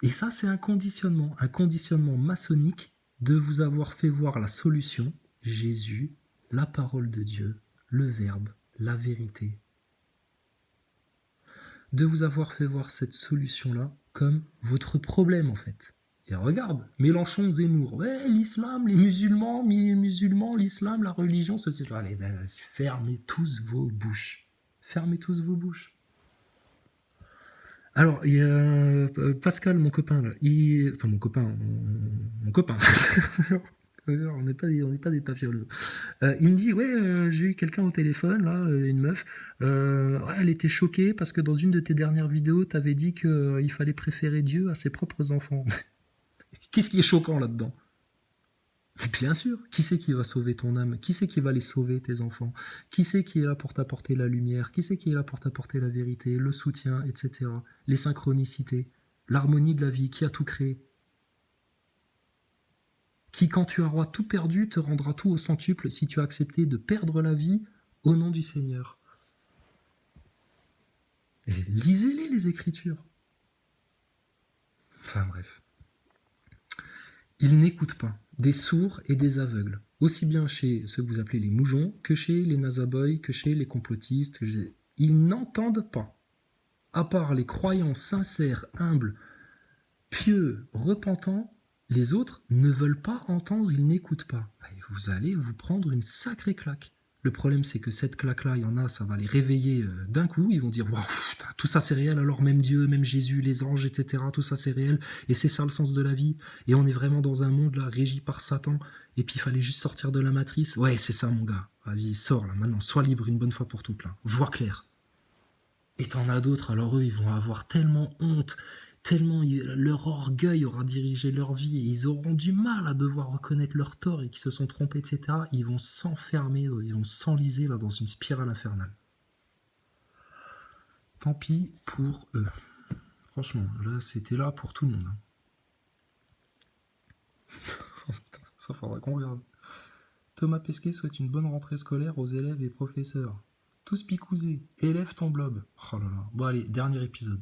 Et ça, c'est un conditionnement maçonnique de vous avoir fait voir la solution, Jésus, la parole de Dieu, le Verbe, la vérité, de vous avoir fait voir cette solution-là comme votre problème, en fait. Et regarde, Mélenchon, Zemmour, ouais, l'islam, les musulmans, l'islam, la religion, ceci. Allez, fermez tous vos bouches. Fermez tous vos bouches. Alors, il y a Pascal, mon copain, là, enfin mon copain. On n'est pas des tafioleux. Il me dit, ouais, j'ai eu quelqu'un au téléphone, là, une meuf, ouais, elle était choquée parce que dans une de tes dernières vidéos, t'avais dit qu'il fallait préférer Dieu à ses propres enfants. Qu'est-ce qui est choquant là-dedans? Mais bien sûr, qui c'est qui va sauver ton âme? Qui c'est qui va les sauver, tes enfants? Qui c'est qui est là pour t'apporter la lumière? Qui c'est qui est là pour t'apporter la vérité, le soutien, etc. Les synchronicités, l'harmonie de la vie, qui a tout créé? Qui, quand tu auras tout perdu, te rendra tout au centuple si tu as accepté de perdre la vie au nom du Seigneur. Et lisez-les, les Écritures. Enfin bref. Ils n'écoutent pas, des sourds et des aveugles, aussi bien chez ceux que vous appelez les moujons, que chez les nazaboys, que chez les complotistes. Ils n'entendent pas. À part les croyants sincères, humbles, pieux, repentants, les autres ne veulent pas entendre, ils n'écoutent pas. Et vous allez vous prendre une sacrée claque. Le problème, c'est que cette claque-là, il y en a, ça va les réveiller d'un coup. Ils vont dire, waouh, tout ça c'est réel, alors même Dieu, même Jésus, les anges, etc., tout ça c'est réel, et c'est ça le sens de la vie. Et on est vraiment dans un monde là, régi par Satan, et puis il fallait juste sortir de la matrice. Ouais, c'est ça mon gars, vas-y, sors là, maintenant, sois libre une bonne fois pour toutes là, vois clair. Et t'en as d'autres, alors eux, ils vont avoir tellement honte, tellement leur orgueil aura dirigé leur vie, et ils auront du mal à devoir reconnaître leur tort et qu'ils se sont trompés, etc. Ils vont s'enfermer, ils vont s'enliser là dans une spirale infernale. Tant pis pour eux. Franchement, là, c'était là pour tout le monde. Oh, putain, ça faudra qu'on regarde. Thomas Pesquet souhaite une bonne rentrée scolaire aux élèves et professeurs. Tous picousés, élève ton blob. Oh là là. Bon allez, dernier épisode.